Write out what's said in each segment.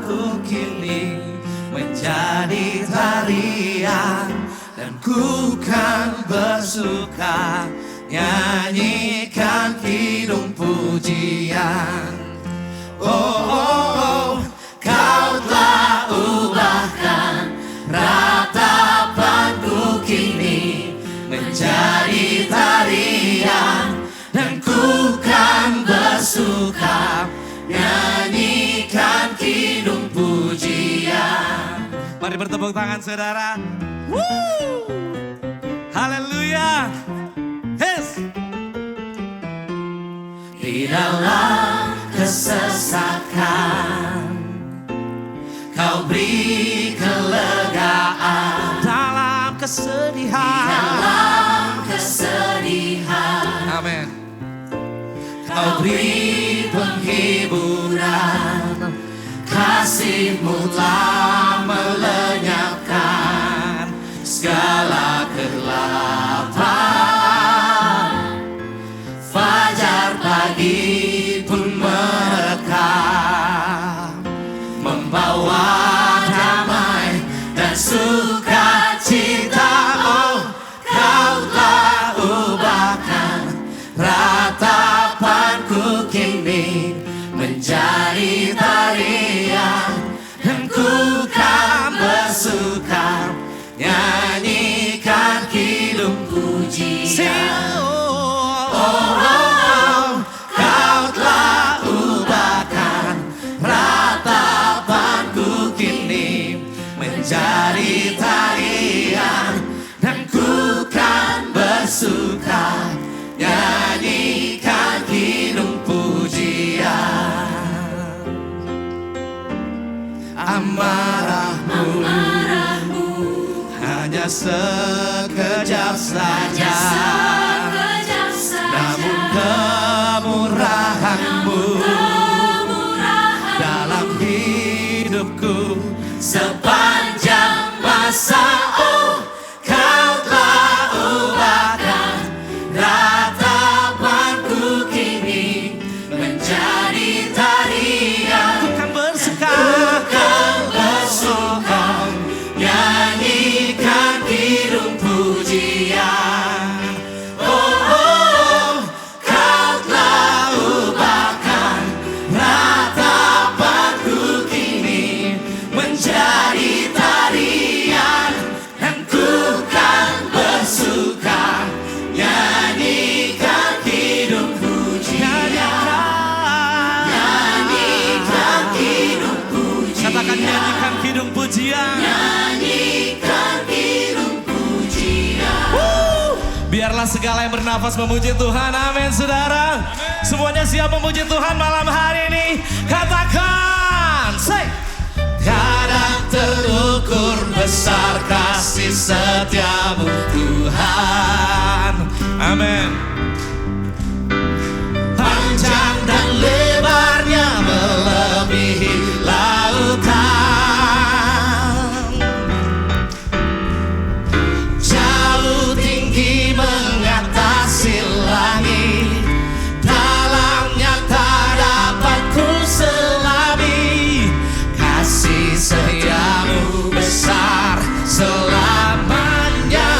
harapanku kini menjadi tarian, dan ku kan bersuka nyanyikan kidung pujian. Oh, oh, oh, kau telah ubahkan ratapanku kini menjadi tarian, dan ku kan bersuka nyanyikan kidung pujian. Mari bertepuk tangan saudara. Woo! Haleluya. Yes. Di dalam kesesakan kau beri kelegaan, dalam kesedihan, amin, kau beri penghiburan. Kasih-Mu telah melenyapkan segala kegelapan. Fajar pagi pun merekam, membawa damai dan sukacita. Oh, kau telah ubahkan ratapanku kini menjadi tarian, dan ku kan bersuka nyanyikan kidung pujian. Oh, oh, oh, kau telah ubahkan ratapanku kini menjadi tarian, dan ku kan bersuka nyanyikan kidung pujian. Amarahmu hanya sekejap saja, namun kemurahan-Mu dalam hidupku sepanjang masa. Oh, kau telah ubahkan ratapanku kini menjadi tarian, ku kan bersuka nyanyikan kidung pujian. Oh, oh, kau telah ubahkan ratapanku kini menjadi tarian, dan ku kan bersuka nyanyikan kidung pujian. Nyanyikan kidung pujian. Katakan nyanyikan kidung pujian. Nyanyikan kidung pujian. Biarlah segala yang bernafas memuji Tuhan. Amin saudara. Amen. Semuanya siap memuji Tuhan malam hari ini. Katakan, say. Tiada terukur besar kasih setiamu Tuhan. Amin. Panjang dan lebarnya melebihi lautan, jauh tinggi mengatasi langit, dalamnya tak dapat ku selami. Kasih setiamu besar selamanya.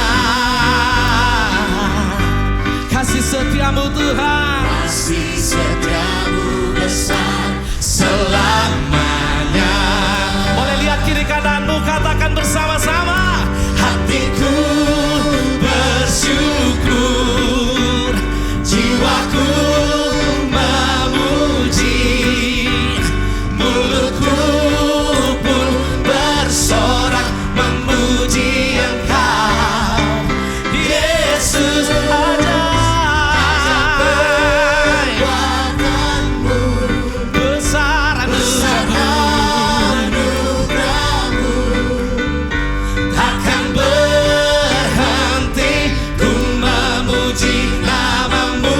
Kasih setiamu Tuhan, kasih setiamu besar selamanya. Boleh lihat kiri kananmu, katakan bersama-sama. Hatiku bersyukur, jiwaku memuji, mulutku pun bersorak memuji Engkau, Yesus ajaib. Besar anugerah-Mu, takkan berhenti ku memuji nama-Mu.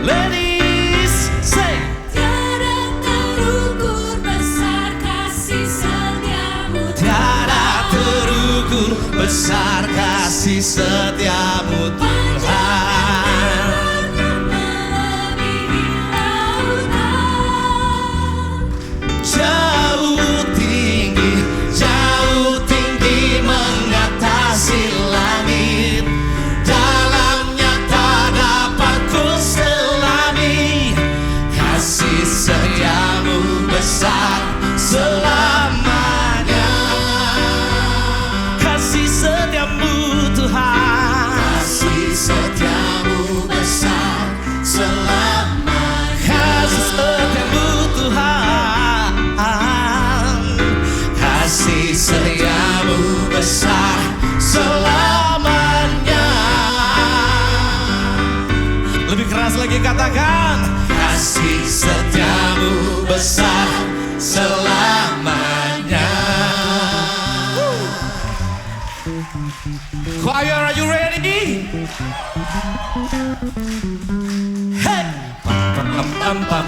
Ladies, say. Tiada terukur besar kasih setiamu, Tiada terukur besar kasih setiamu Tuhan. melebihi lautan. besar selamanya. Kasih setiamu Tuhan, Kasih setiamu besar selamanya. kasih setiamu Tuhan, kasih setiamu besar selamanya. Lebih keras lagi katakan, kasih setiamu besar selamanya. Choir, are you ready? Hey! Pam pam pam pam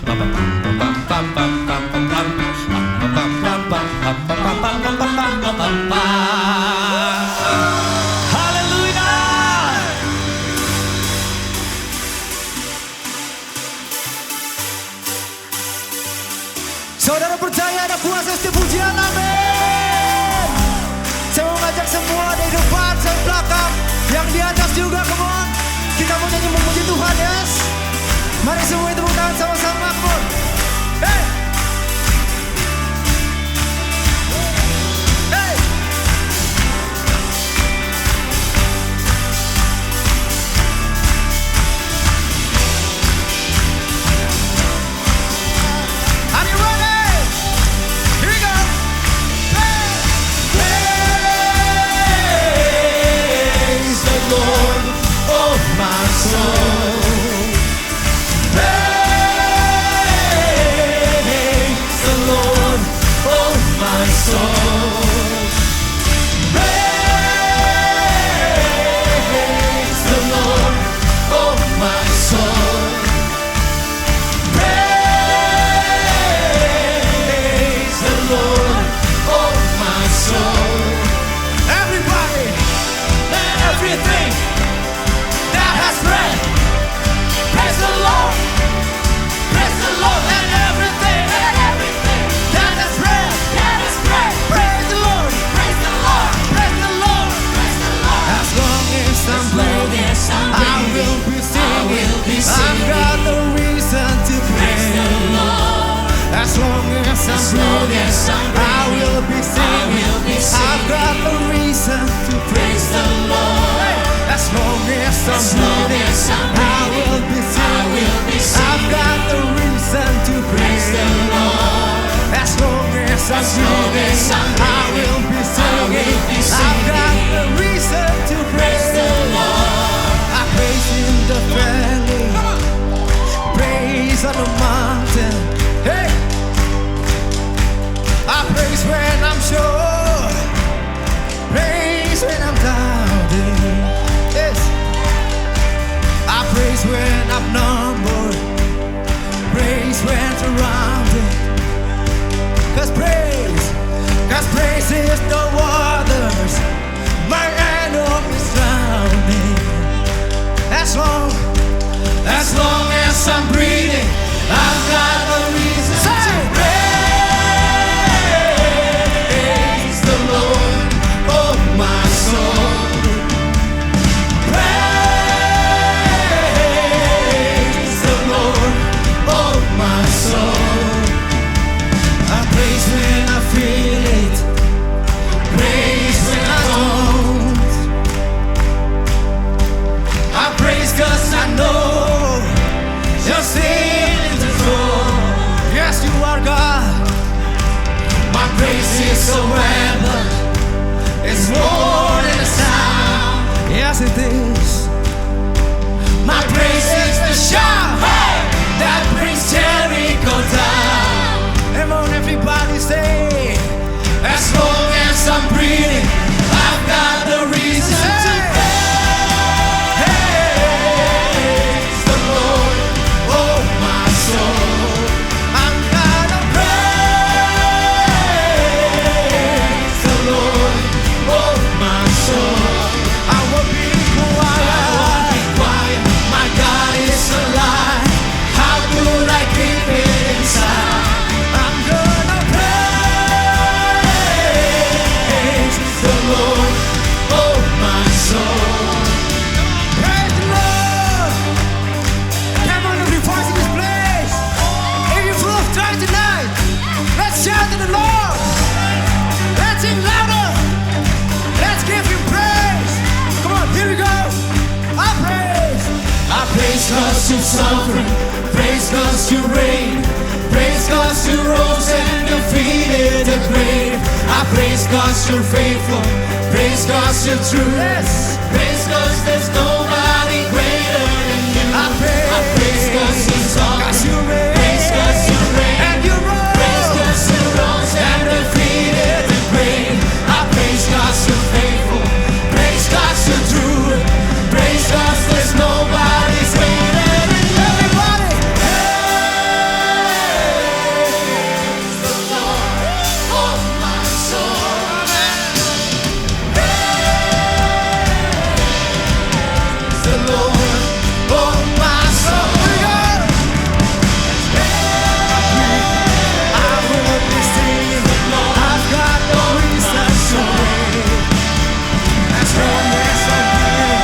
pam pam pam pam pam pam pam pam pam pam pam pam pam. Haleluya! Saudara percaya ada kuasa setiap pujian, amin. Saya mau ngajak semua dari depan, saya belakang, yang di atas juga, come on. Kita mau nyanyi memuji Tuhan, yes. Mari semua tepuk tangan sama-sama, come on. Hey. Hey. Are you ready? Here we go. Praise the Lord, oh my soul. Praise the Lord, oh my soul. Praise the Lord, oh my soul. Praise the Lord, oh my soul. Everybody, let everything that has breath praise the Lord. Praise the Lord, let everything that has breath praise the Lord. Praise the Lord. Praise the Lord. As long as I'm breathing, I will be singing. I've got the reason to praise the Lord. As long as I'm breathing, I will be singing. I've got the reason to praise the Lord. As long as I'm breathing, I will be singing. I've got the reason to praise the Lord. As long as I'm breathing, I will be singing. I've got the reason to praise the Lord. I praise in the valley, praise on the mountain. Hey, I praise when I'm sure, praise when I'm doubting. Yes, I praise when I'm numbered, praise when surrounded. Cause praise is the waters my enemies drowning. As long as I'm breathing, I've got a reason to praise the Lord, oh my soul. Praise the Lord, oh my soul. I praise when I feel it, praise when I don't. I praise 'cause I know you're still in control. Yes, you are God. My praise is a weapon. It's more than a sound. Yes, it is. My praise is the shout that brings Jericho down. Come on, everybody say, as long as I'm breathing, I've got the reason to praise the Lord, oh my soul. I'm gonna praise the Lord, oh my soul. I will be quiet. sovereign. Praise 'cause you reign. Praise 'cause you rose and defeated the grave. I praise 'cause you're faithful. Praise 'cause you're true. Yes. Praise 'cause there's nobody greater than you. I praise 'cause you're sovereign. Praise 'cause you reign. And you rose. Praise 'cause you rose and defeated the grave. I praise 'cause you're faithful. Praise 'cause you're true. Praise 'cause there's nobody greater than you. Everybody. Praise the Lord, oh my soul. Praise the Lord, oh my soul. I will be singing. I've got no reason to pray. As long as I'm here,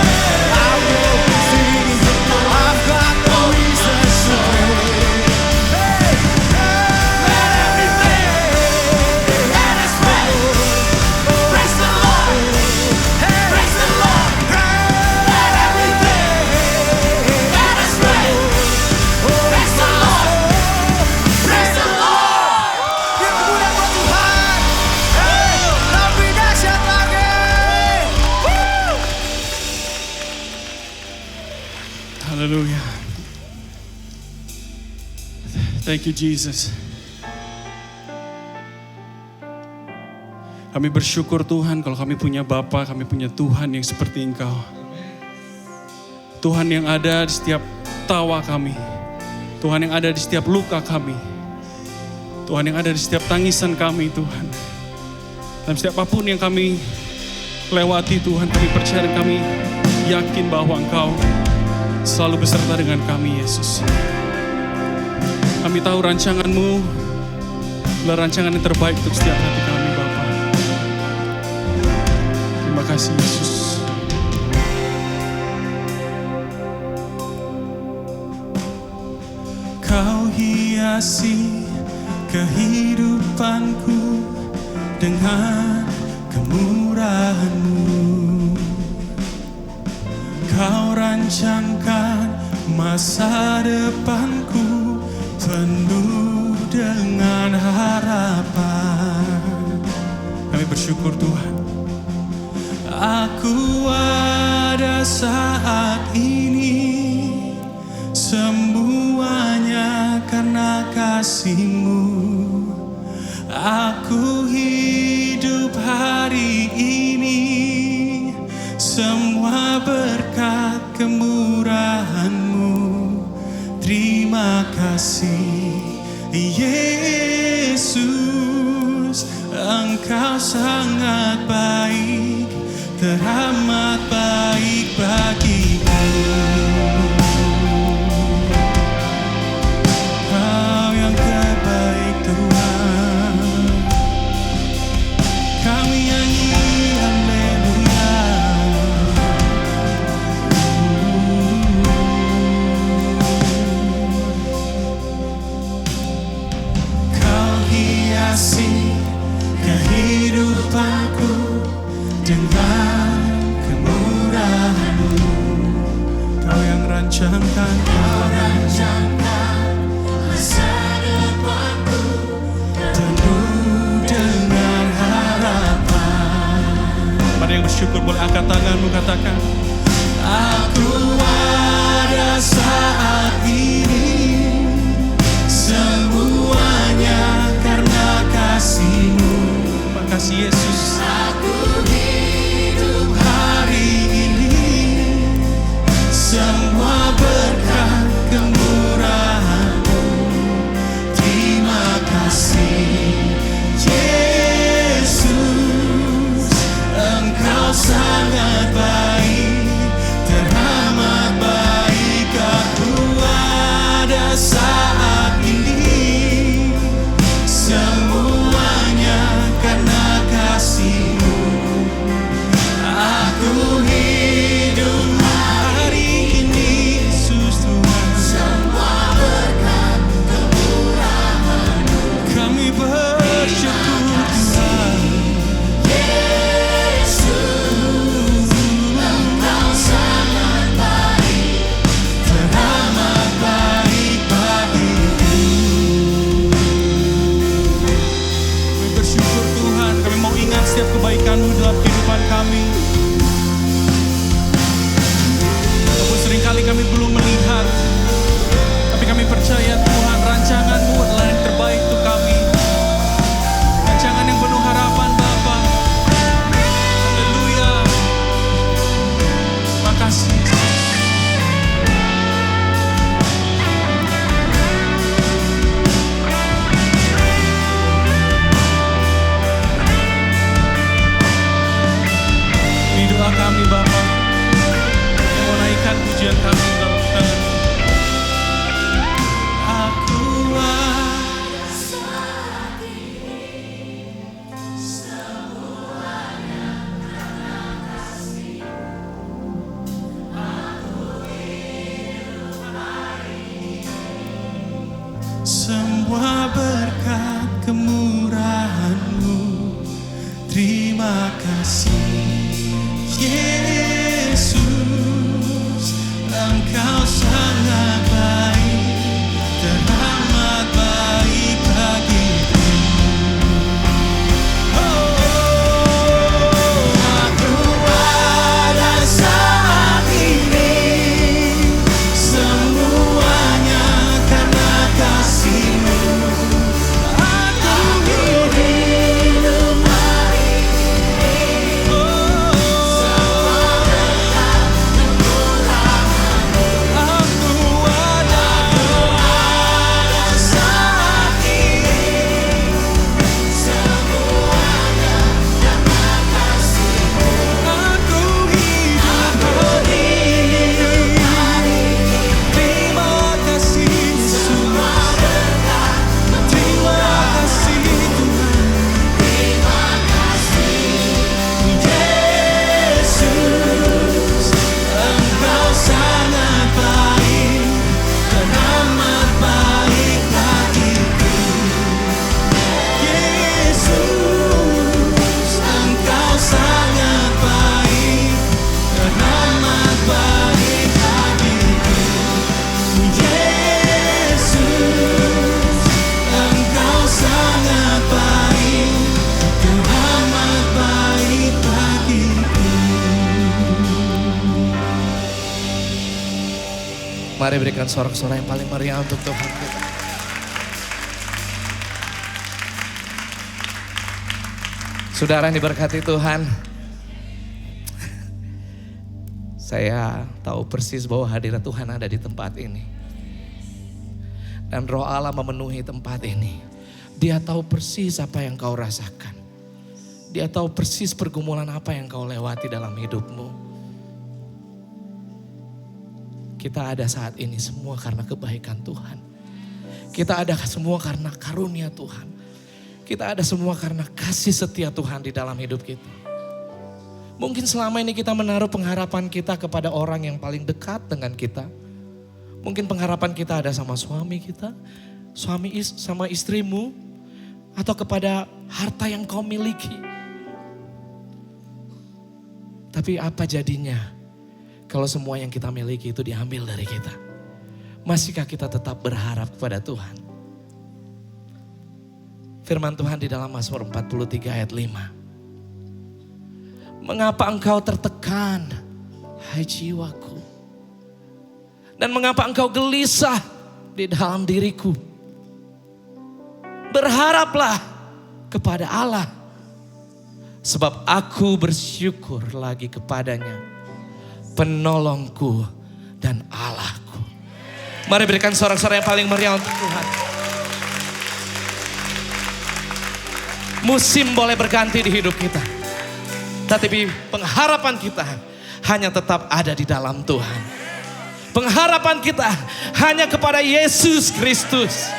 I will be singing. I've got no reason to pray. Hey, Let everything that is breath praise the Lord. Praise the Lord. Let everything that is breath praise the Lord. Praise the Lord. yang kemuliaan buat Tuhan. Hey, lebih dahsyat lagi. Woo! Hallelujah. Thank you, Jesus. Kami bersyukur Tuhan kalau kami punya Bapa, kami punya Tuhan yang seperti Engkau. Tuhan yang ada di setiap tawa kami. Tuhan yang ada di setiap luka kami. Tuhan yang ada di setiap tangisan kami, Tuhan. Dan setiap apapun yang kami lewati, Tuhan, kami percaya dan kami yakin bahwa Engkau selalu beserta dengan kami, Yesus. Kami tahu rancangan-Mu adalah rancangan yang terbaik untuk setiap hati kami, Bapa. Terima kasih, Yesus. Kau hiasi kehidupanku dengan kemurahan-Mu. Kau rancangkan masa depanku penuh dengan harapan. Kami bersyukur Tuhan. Aku ada saat ini, semuanya karena kasih-Mu. Aku hidup hari ini, semua berkat kemurahan-Mu. Terima kasih Yesus, Engkau sangat baik, teramat baik bagiku. Kau yang terbaik Tuhan, kami nyanyi haleluya. Kau hiasi kehidupanku dengan kemurahan-Mu. Kau yang rancangkan Masa depanku penuh dengan harapan. Pada yang bersyukur boleh angkat tanganmu, katakan, aku ada saat ini, semuanya karena kasih-Mu. Terima kasih Yesus. aku hidup Hari ini semua berkat kemurahan-Mu. Terima kasih Yesus, Engkau sangat baik, semua berkat kemurahan-Mu. Terima kasih Yesus, Engkau sangat baik, teramat baik bagiku. Aku pada saat ini semuanya karena kasih-Mu. Aku hidup hari ini semua berkat kemurahan-Mu. Aku ada saat ini semuanya karena kasih-Mu. Aku hidup hari ini. Terima kasih Yesus, Semua berkat terima kasih Tuhan. terima kasih Yesus, Engkau sangat baik, teramat baik bagiku. Yesus, Engkau sangat baik, teramat baik bagiku. Yesus, Engkau sangat baik, teramat baik bagiku. Mari berikan sorak-sorai yang paling meriah untuk Tuhan kita. Saudara yang diberkati Tuhan, saya tahu persis bahwa hadirat Tuhan ada di tempat ini. Dan Roh Allah memenuhi tempat ini. Dia tahu persis apa yang kau rasakan. Dia tahu persis pergumulan apa yang kau lewati dalam hidupmu. Kita ada saat ini semua karena kebaikan Tuhan. Kita ada semua karena karunia Tuhan. Kita ada semua karena kasih setia Tuhan di dalam hidup kita. Mungkin selama ini kita menaruh pengharapan kita kepada orang yang paling dekat dengan kita. Mungkin pengharapan kita ada sama suami kita, sama istrimu, atau kepada harta yang kau miliki. Tapi apa jadinya kalau semua yang kita miliki itu diambil dari kita? Masihkah kita tetap berharap kepada Tuhan? Firman Tuhan di dalam Mazmur 43 ayat 5. Mengapa engkau tertekan, hai jiwaku? Dan mengapa engkau gelisah di dalam diriku? Berharaplah kepada Allah, sebab aku bersyukur lagi kepadanya, penolongku dan Allahku. Mari berikan sorak-sorai yang paling meriah untuk Tuhan. Musim boleh berganti di hidup kita, tetapi pengharapan kita hanya tetap ada di dalam Tuhan. Pengharapan kita hanya kepada Yesus Kristus.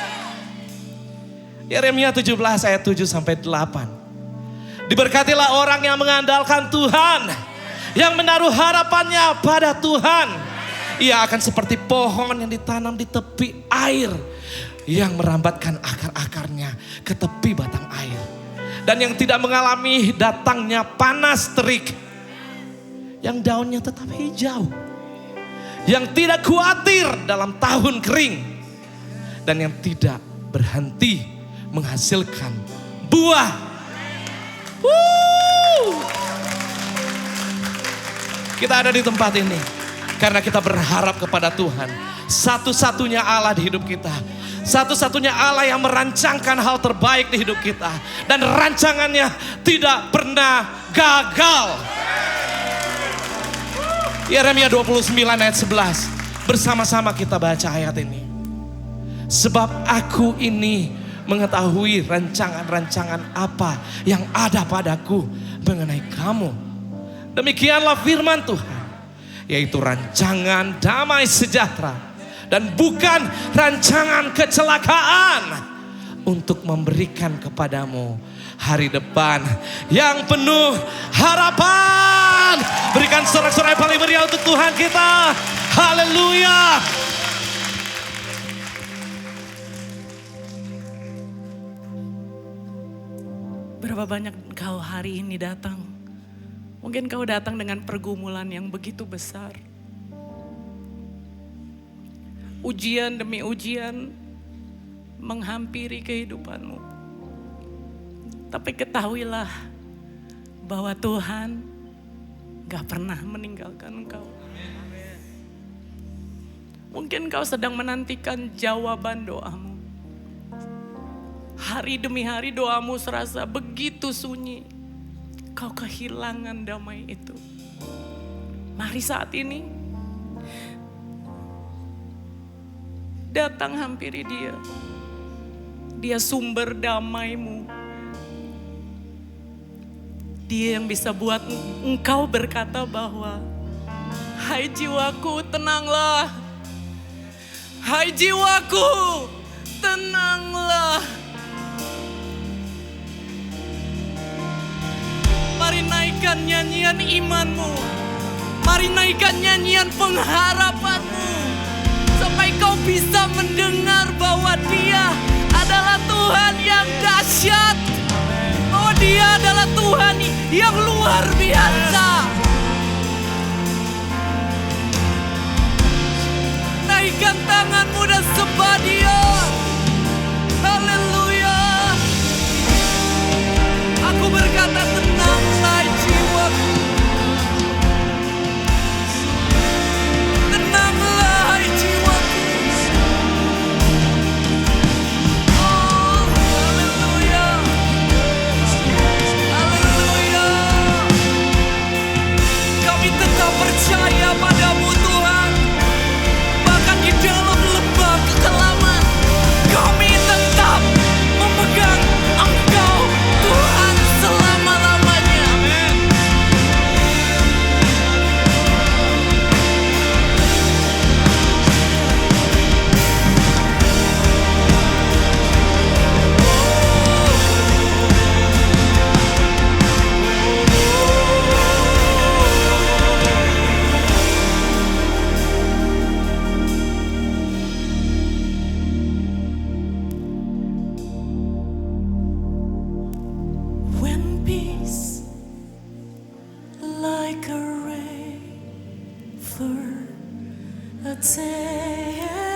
Yeremia 17 ayat 7 sampai 8. Diberkatilah orang yang mengandalkan Tuhan, yang menaruh harapannya pada Tuhan. Ia akan seperti pohon yang ditanam di tepi air, yang merambatkan akar-akarnya ke tepi batang air, dan yang tidak mengalami datangnya panas terik, yang daunnya tetap hijau, yang tidak khawatir dalam tahun kering, dan yang tidak berhenti menghasilkan buah. Kita ada di tempat ini karena kita berharap kepada Tuhan, satu-satunya Allah di hidup kita, satu-satunya Allah yang merancangkan hal terbaik di hidup kita, dan rancangannya tidak pernah gagal. Yeremia 29 ayat 11. Bersama-sama kita baca ayat ini. Sebab aku ini mengetahui rancangan-rancangan apa yang ada padaku mengenai kamu. Demikianlah firman Tuhan, yaitu rancangan damai sejahtera dan bukan rancangan kecelakaan, untuk memberikan kepadamu hari depan yang penuh harapan. Berikan sorak-sorai paling meriah untuk Tuhan kita. Haleluya. Berapa banyak kau hari ini datang. Mungkin kau datang dengan pergumulan yang begitu besar. Ujian demi ujian menghampiri kehidupanmu. Tapi ketahuilah bahwa Tuhan gak pernah meninggalkan engkau. Mungkin kau sedang menantikan jawaban doamu. Hari demi hari doamu serasa begitu sunyi. Kau kehilangan damai itu. Mari saat ini datang hampiri Dia. Dia sumber damaimu. Dia yang bisa buat engkau berkata bahwa, hai jiwaku tenanglah. Hai jiwaku tenanglah. Mari naikkan nyanyian imanmu. Mari naikkan nyanyian pengharapanmu. Sampai kau bisa mendengar bahwa Dia adalah Tuhan yang dahsyat. Bahwa Dia adalah Tuhan yang luar biasa. Naikkan tanganmu dan sembah Dia. Haleluya. Aku berkata tenanglah jiwaku. Tenanglah hai jiwaku. Oh, haleluya. Haleluya. Kami tetap percaya padamu Tuhan. Bahkan di dalam lembah kekelaman, kami tetap memegang Engkau Tuhan selama-lamanya. Amin. When peace like a river attended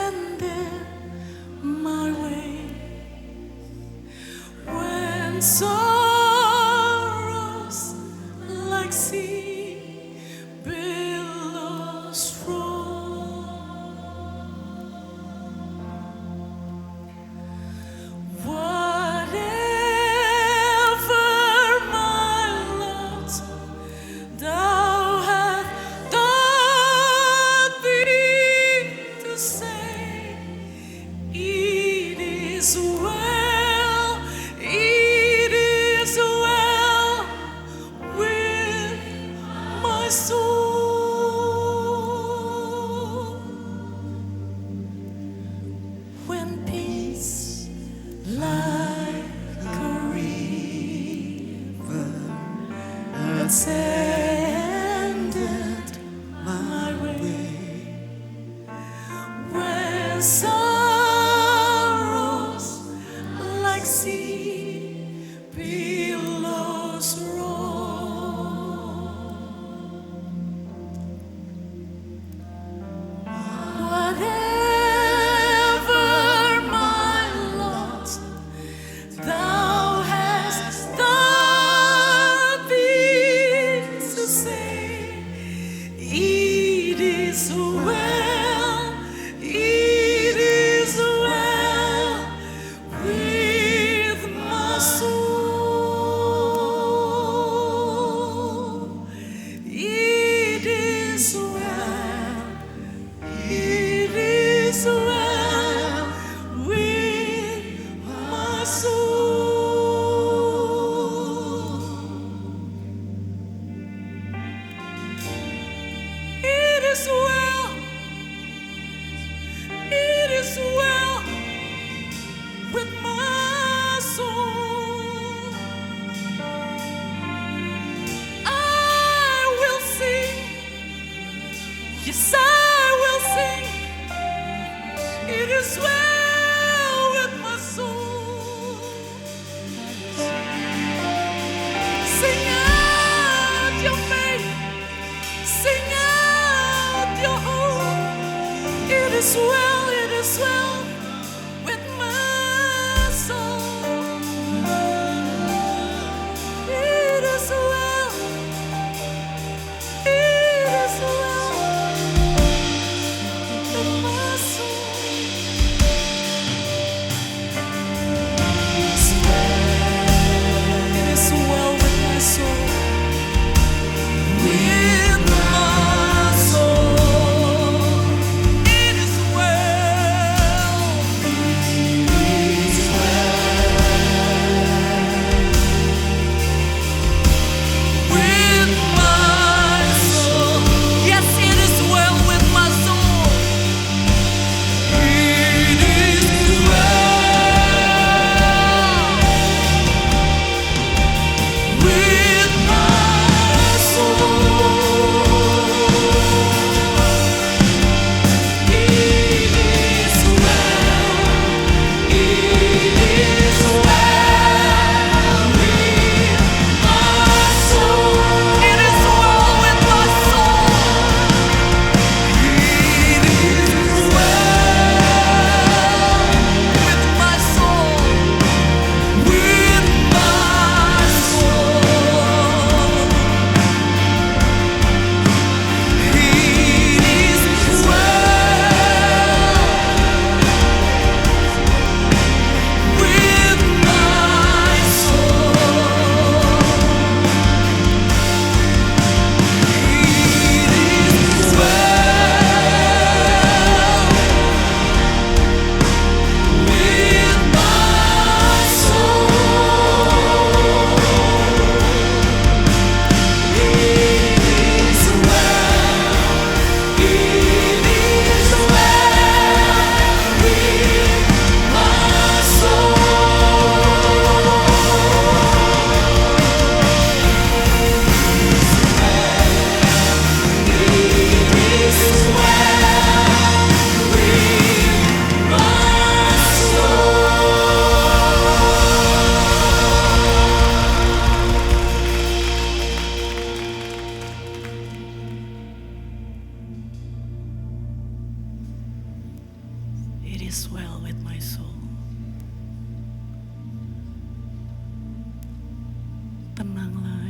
my way, when sorrows like sea billows roll, whatever my lot thou hast taught me to say, it is well with my soul. When peace like a river ascended my way, when sorrows like sea billows roll, whatever my lot thou hast taught me to say, it is well with my soul. It is well with my soul. It is well with my soul. I will sing, yes I will sing. It is well with my soul.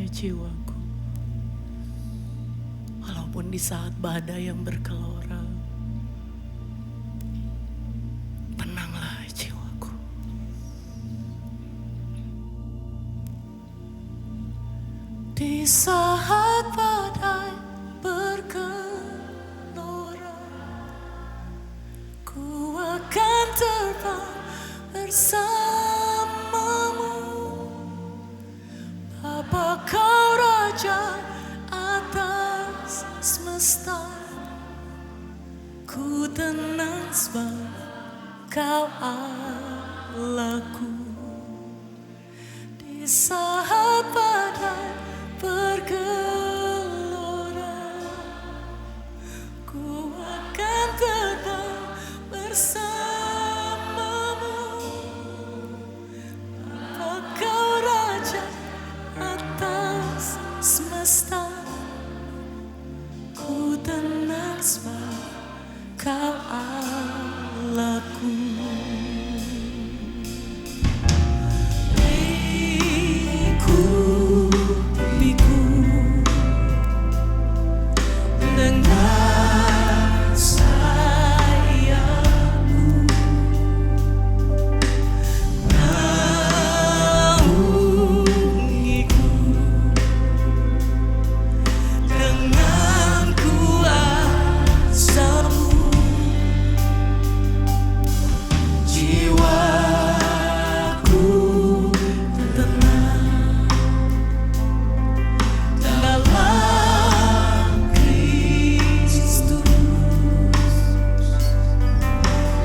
jiwaku. Walaupun di saat badai yang berkelora, tenanglah jiwaku. Di saat badai bergelora, ku akan terbang bersamamu. Bapa kau Raja atas semesta, ku tenang sebab kau Allahku. Di saat badai bergelora, ku akan terbang bersamamu. Bapa kau Raja atas semesta, ku tenang sebab kau Allahku. Ikuti-Ku dengan sayapmu, naungiku dengan kuasa-Mu. Jiwaku tenang dalam Kristus.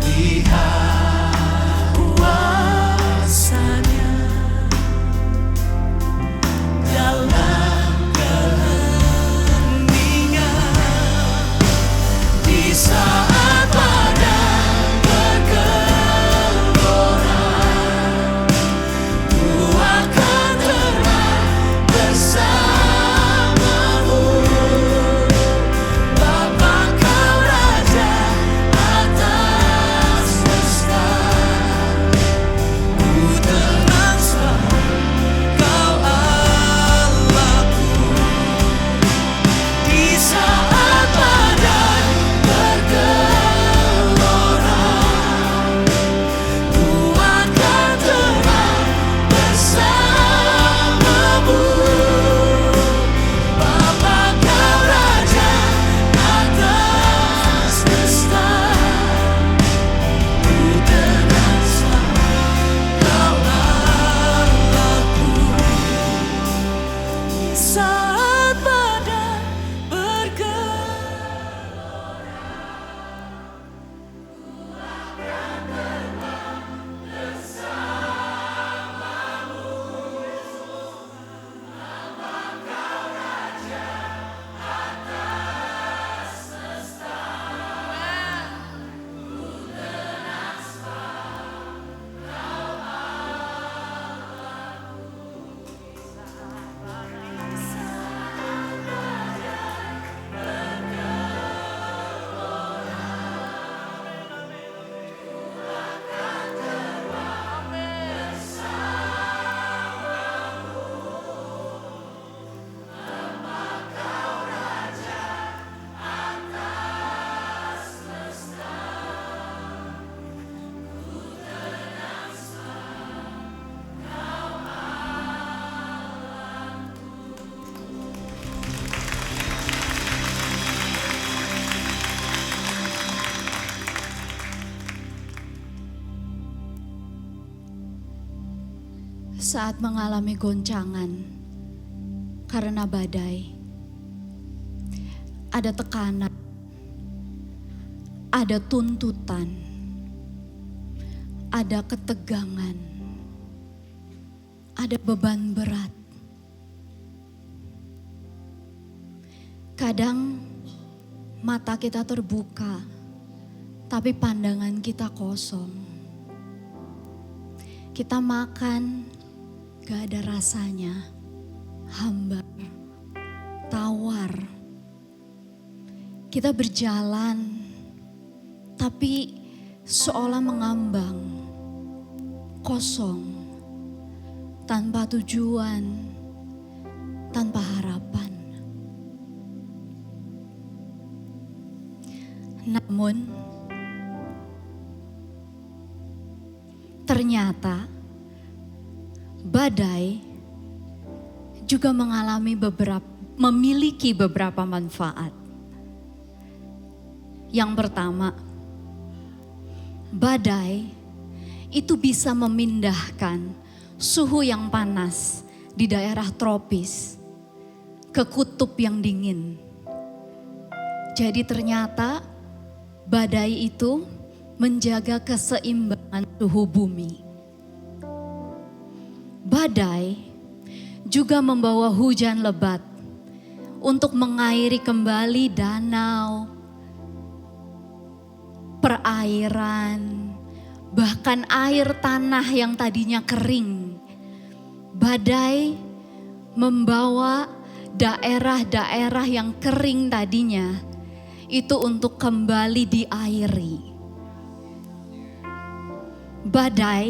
Lihat kuasa-Nya dalam keheningan. Di saat badai bergelora, ku akan terbang bersamamu. Bapa kau Raja atas semesta, ku tenang sebab kau Allahku. Di saat badai bergelora, ku akan terbang bersamamu. Bapa kau Raja atas semesta, ku tenang sebab kau Allahku. Di saat badai bergelora, saat mengalami goncangan karena badai, ada tekanan, ada tuntutan, ada ketegangan, ada beban berat. Kadang mata kita terbuka, tapi pandangan kita kosong. Kita makan, gak ada rasanya, hambar, tawar. Kita berjalan, tapi seolah mengambang, kosong, tanpa tujuan, tanpa harapan. Namun, ternyata badai juga memiliki beberapa manfaat. Yang pertama, badai itu bisa memindahkan suhu yang panas di daerah tropis ke kutub yang dingin. Jadi ternyata badai itu menjaga keseimbangan suhu bumi. Badai juga membawa hujan lebat untuk mengairi kembali danau, perairan, bahkan air tanah yang tadinya kering. Badai membawa daerah-daerah yang kering tadinya itu untuk kembali diairi. Badai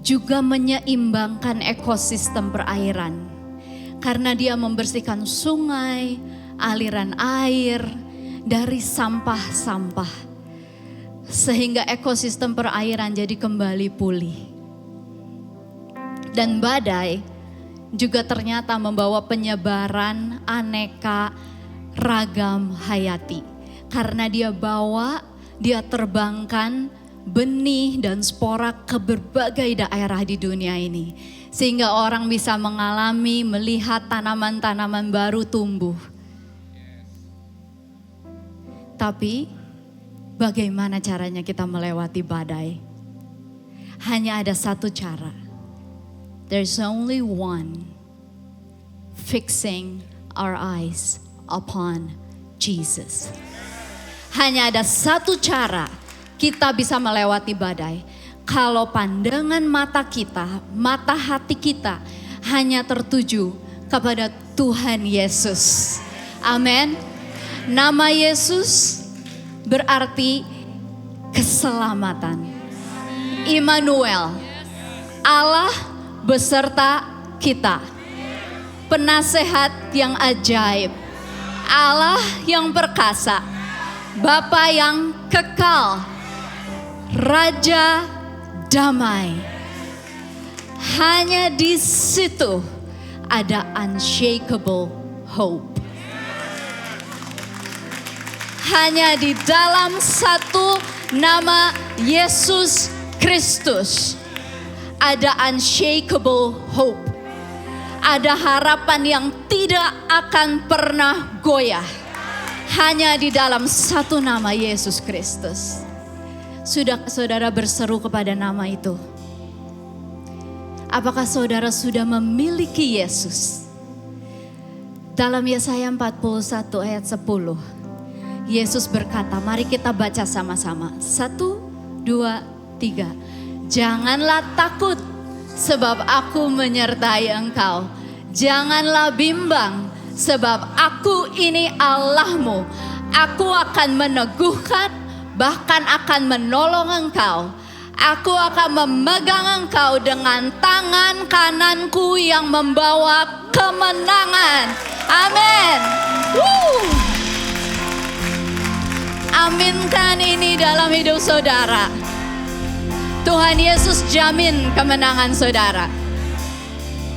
juga menyeimbangkan ekosistem perairan karena dia membersihkan sungai, aliran air dari sampah-sampah sehingga ekosistem perairan jadi kembali pulih. Dan badai juga ternyata membawa penyebaran aneka ragam hayati karena dia terbangkan benih dan spora ke berbagai daerah di dunia ini. Sehingga orang bisa melihat tanaman-tanaman baru tumbuh. Tapi bagaimana caranya kita melewati badai? Hanya ada satu cara. There's only one. Fixing our eyes upon Jesus. Hanya ada satu cara kita bisa melewati badai. Kalau pandangan mata kita, mata hati kita hanya tertuju kepada Tuhan Yesus. Amin. Nama Yesus berarti keselamatan. Immanuel, Allah beserta kita. Penasehat yang ajaib, Allah yang perkasa, Bapa yang kekal, Raja damai. Hanya di situ ada unshakable hope. Hanya di dalam satu nama Yesus Kristus ada unshakable hope. Ada harapan yang tidak akan pernah goyah. Hanya di dalam satu nama Yesus Kristus. Sudah saudara berseru kepada nama itu? Apakah saudara sudah memiliki Yesus? Dalam Yesaya 41 ayat 10. Yesus berkata, mari kita baca sama-sama. 1, 2, 3. Janganlah takut sebab aku menyertai engkau. Janganlah bimbang sebab aku ini Allahmu. Aku akan meneguhkan, bahkan akan menolong engkau. Aku akan memegang engkau dengan tangan kananku yang membawa kemenangan. Amin. Aminkan ini dalam hidup saudara. Tuhan Yesus jamin kemenangan saudara.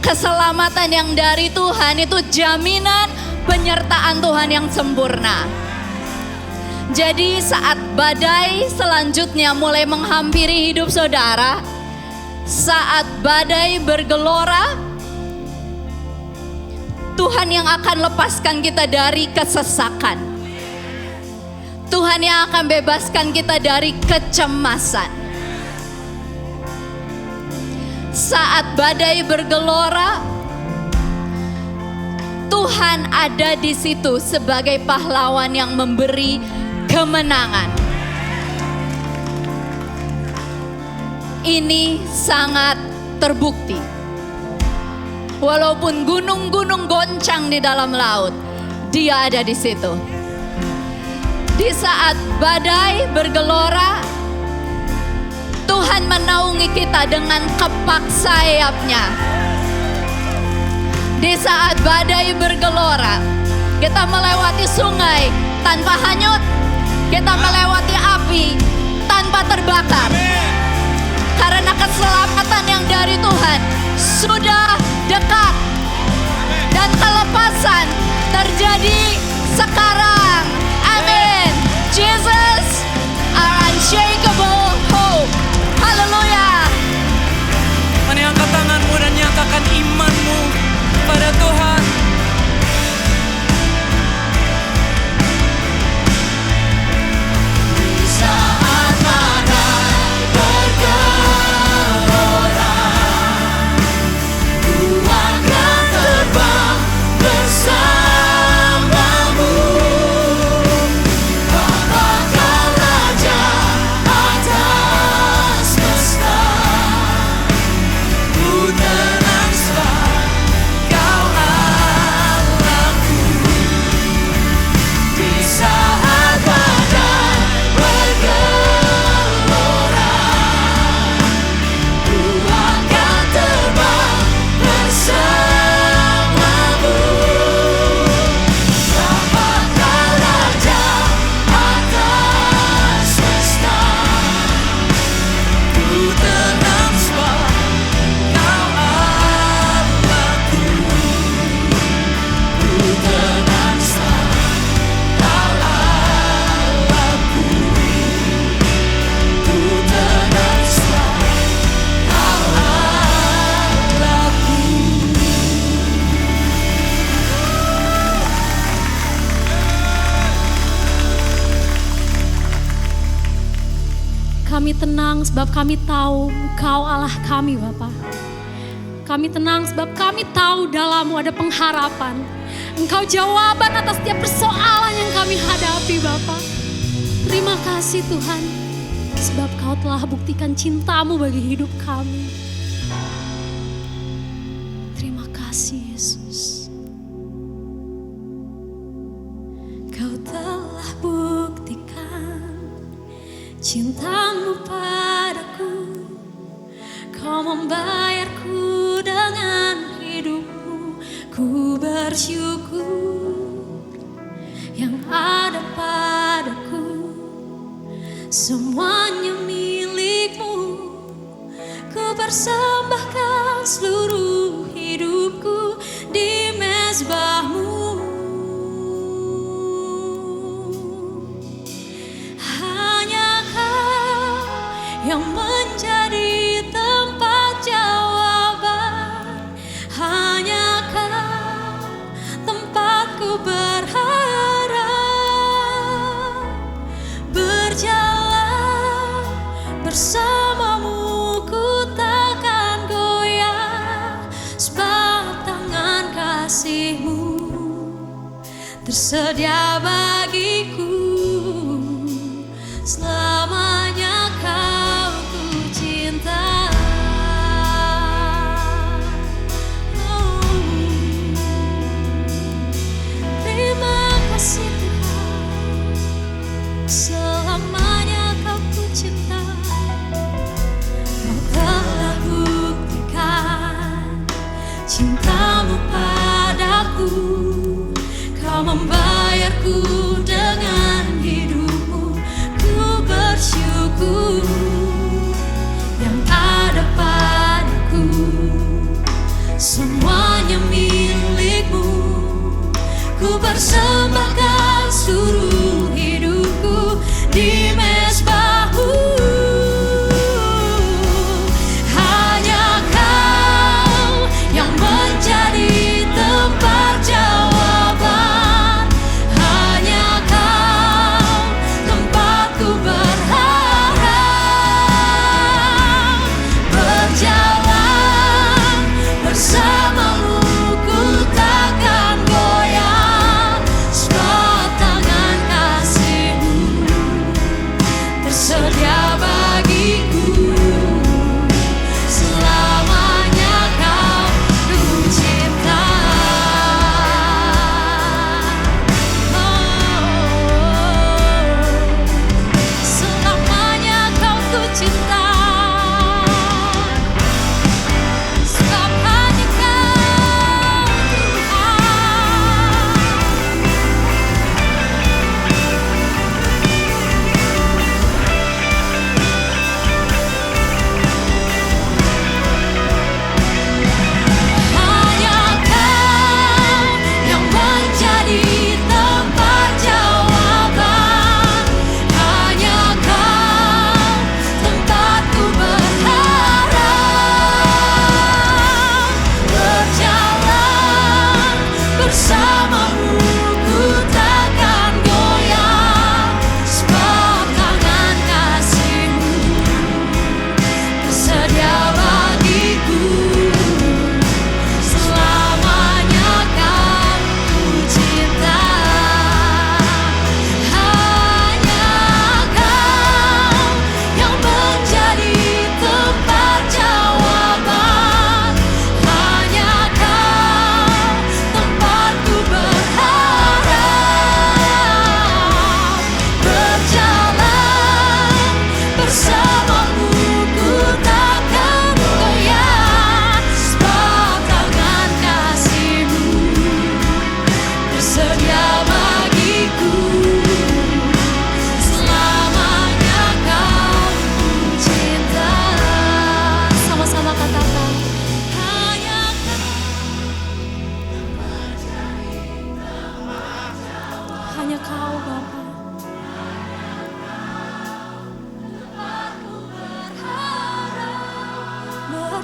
Keselamatan yang dari Tuhan itu jaminan penyertaan Tuhan yang sempurna. Jadi saat badai selanjutnya mulai menghampiri hidup saudara, saat badai bergelora, Tuhan yang akan lepaskan kita dari kesesakan. Tuhan yang akan bebaskan kita dari kecemasan. Saat badai bergelora, Tuhan ada di situ sebagai pahlawan yang memberi kemenangan. Ini sangat terbukti. Walaupun gunung-gunung goncang di dalam laut, Dia ada di situ. Di saat badai bergelora, Tuhan menaungi kita dengan kepak sayap-Nya. Di saat badai bergelora, kita melewati sungai tanpa hanyut, kita melewati api tanpa terbakar. Karena keselamatan yang dari Tuhan sudah dekat. Dan kelepasan terjadi sekarang. Amin. Jesus, our unshakable hope. Haleluya. Mari angkat tanganmu dan nyatakan imanmu pada Tuhan. Saat badai bergelora, ku akan terbang bersamamu. Bapa Kau Raja atas semesta, ku tenang sebab Kau Allahku. Di saat badai bergelora, ku akan terbang bersamamu. Bapa Kau Raja atas semesta, ku tenang sebab Kau Allahku. Ku tenang sebab Kau Allahku. Ku tenang sebab Kau Allahku. Kami tenang sebab kami tahu Engkau Allah kami, Bapa. Kami tenang sebab kami tahu dalam-Mu ada pengharapan. Engkau jawaban atas setiap persoalan yang kami hadapi, Bapa. Terima kasih Tuhan, sebab Kau telah buktikan cinta-Mu bagi hidup kami. Terima kasih Yesus. Kau telah buktikan cinta-Mu padaku. Kau membayarku dengan hidup-Mu. Ku bersyukur yang ada padaku. Semuanya milik-Mu. Ku persembahkan seluruh hidupku di mezbah-Mu. Hanya Kau yang menjadi tempat jawaban. Hanya Kau tempatku berharap. Berjalan bersama-Mu ku takkan goyah, sebab tangan kasih-Mu tersedia bagiku. Selamanya Kau ku cinta. Terima kasih Tuhan, selamanya Kau ku cinta. Kau telah buktikan cinta-Mu padaku. Kau membayarku dengan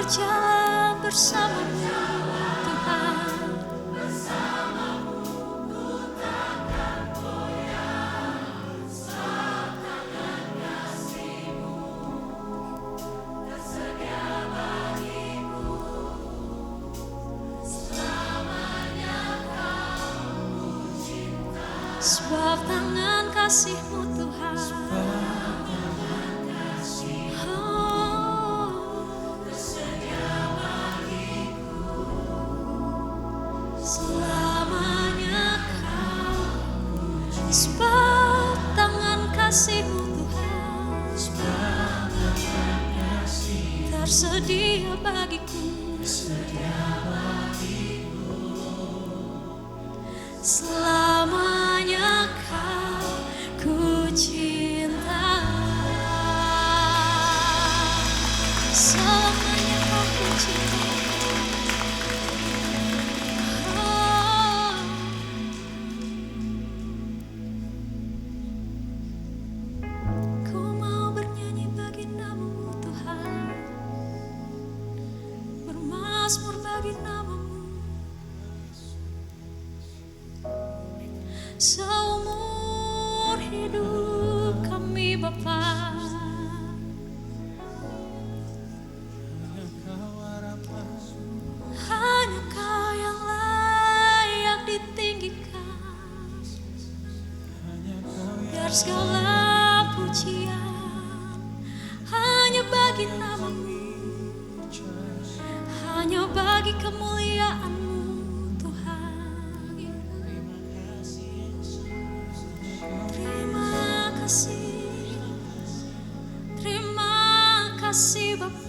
berjalan bersamamu Tuhan. Sebab tangan kasih-Mu Tuhan, selamanya Kau. Sebab tangan kasih-Mu Tuhan tersedia bagiku. Selamanya Kau ku cinta. Selamanya Kau ku cinta. Oh. Ku mau bernyanyi bagi nama-Mu Tuhan, bermazmur bagi nama-Mu. Seumur hidup kami Bapa, hanya Kau yang layak ditinggikan. Biar segala pujian hanya bagi nama-Mu, hanya bagi kemuliaan-Mu Tuhan. Terima kasih Bapa.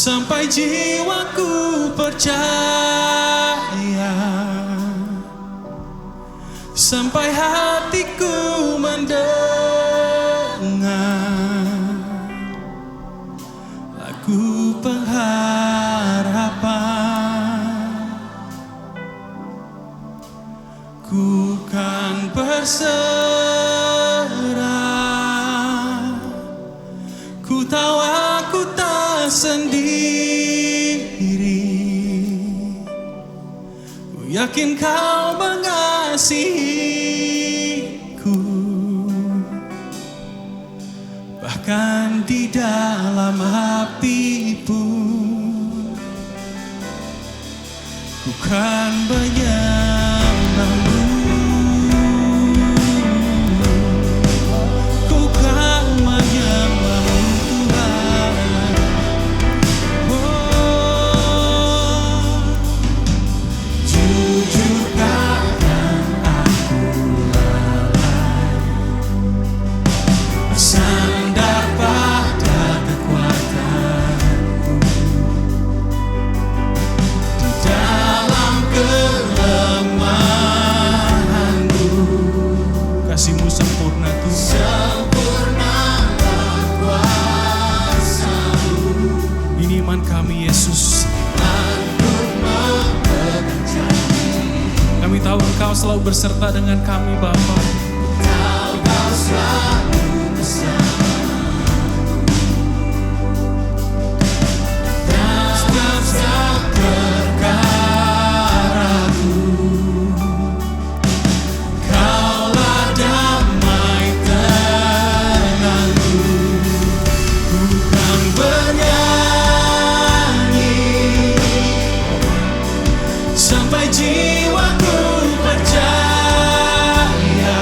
sampai jiwaku percaya, sampai hatiku mendengar lagu pengharapan. Ku kan berserah, ku tahu aku tak sendiri. Ku yakin kau mengasihiku, bahkan di dalam api pun ku kan menyembahmu. Ku kan menyembahmu Tuhan. Oh, jujur kadang aku lalai, bersandar pada kekuatanku, di dalam kelemahanku kasih-Mu sempurna Tuhan. Sempurnalah kuasa-Mu. Ini iman kami Yesus. Kami tahu Engkau selalu berserta dengan kami Bapa. Engkau selalu bersama. Setiap perkaraku, Kaulah damai tenangku. Ku kan bernyanyi sampai jiwaku percaya,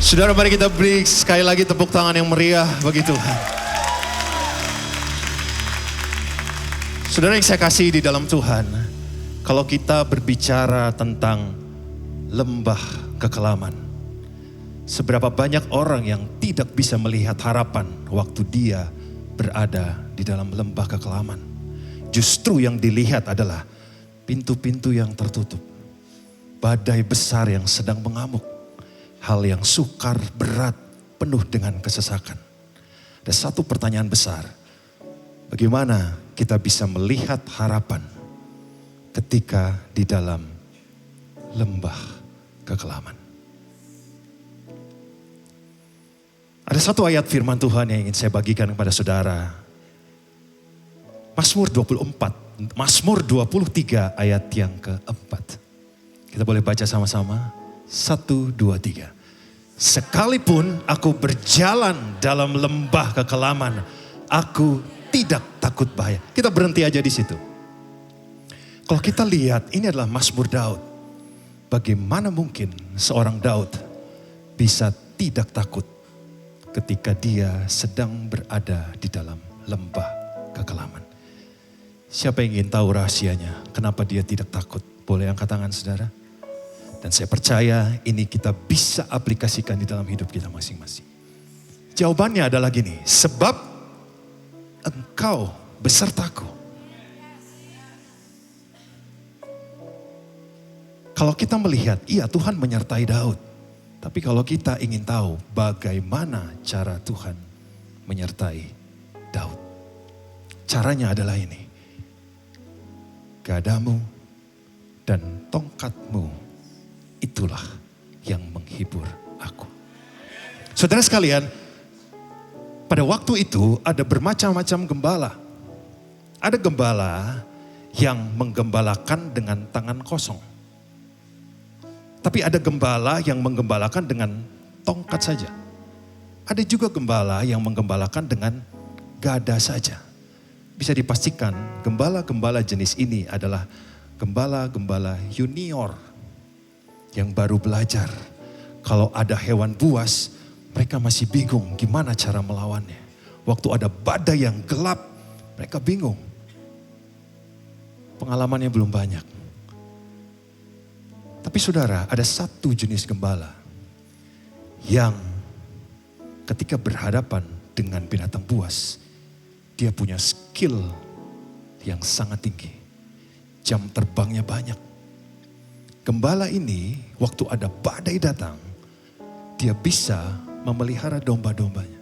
Saudara, mari kita beri sekali lagi tepuk tangan yang meriah bagi Tuhan. Saudara yang saya kasih di dalam Tuhan, kalau kita berbicara tentang lembah kekelaman, seberapa banyak orang yang tidak bisa melihat harapan waktu dia berada di dalam lembah kekelaman. Justru yang dilihat adalah pintu-pintu yang tertutup, badai besar yang sedang mengamuk, hal yang sukar, berat, penuh dengan kesesakan. Ada satu pertanyaan besar, bagaimana kita bisa melihat harapan ketika di dalam lembah kekelaman? Ada satu ayat firman Tuhan yang ingin saya bagikan kepada saudara. Mazmur 23 ayat yang keempat. Kita boleh baca sama-sama. 1, 2, 3. Sekalipun aku berjalan dalam lembah kekelaman, aku tidak takut bahaya. Kita berhenti aja di situ. Kalau kita lihat, ini adalah Mazmur Daud. Bagaimana mungkin seorang Daud bisa tidak takut ketika dia sedang berada di dalam lembah kekelaman? Siapa yang ingin tahu rahasianya? Kenapa dia tidak takut? Boleh angkat tangan saudara? Dan saya percaya ini kita bisa aplikasikan di dalam hidup kita masing-masing. Jawabannya adalah gini, sebab Engkau besertaku. Kalau kita melihat, iya Tuhan menyertai Daud. Tapi kalau kita ingin tahu bagaimana cara Tuhan menyertai Daud, caranya adalah ini. Gadamu dan tongkatmu itulah yang menghibur aku. Saudara sekalian, pada waktu itu ada bermacam-macam gembala. Ada gembala yang menggembalakan dengan tangan kosong. Tapi ada gembala yang menggembalakan dengan tongkat saja. Ada juga gembala yang menggembalakan dengan gada saja. Bisa dipastikan gembala-gembala jenis ini adalah gembala-gembala junior yang baru belajar. Kalau ada hewan buas, mereka masih bingung gimana cara melawannya. Waktu ada badai yang gelap, mereka bingung. Pengalamannya belum banyak. Tapi saudara, ada satu jenis gembala yang ketika berhadapan dengan binatang buas, dia punya skill yang sangat tinggi. Jam terbangnya banyak. Gembala ini waktu ada badai datang, dia bisa memelihara domba-dombanya.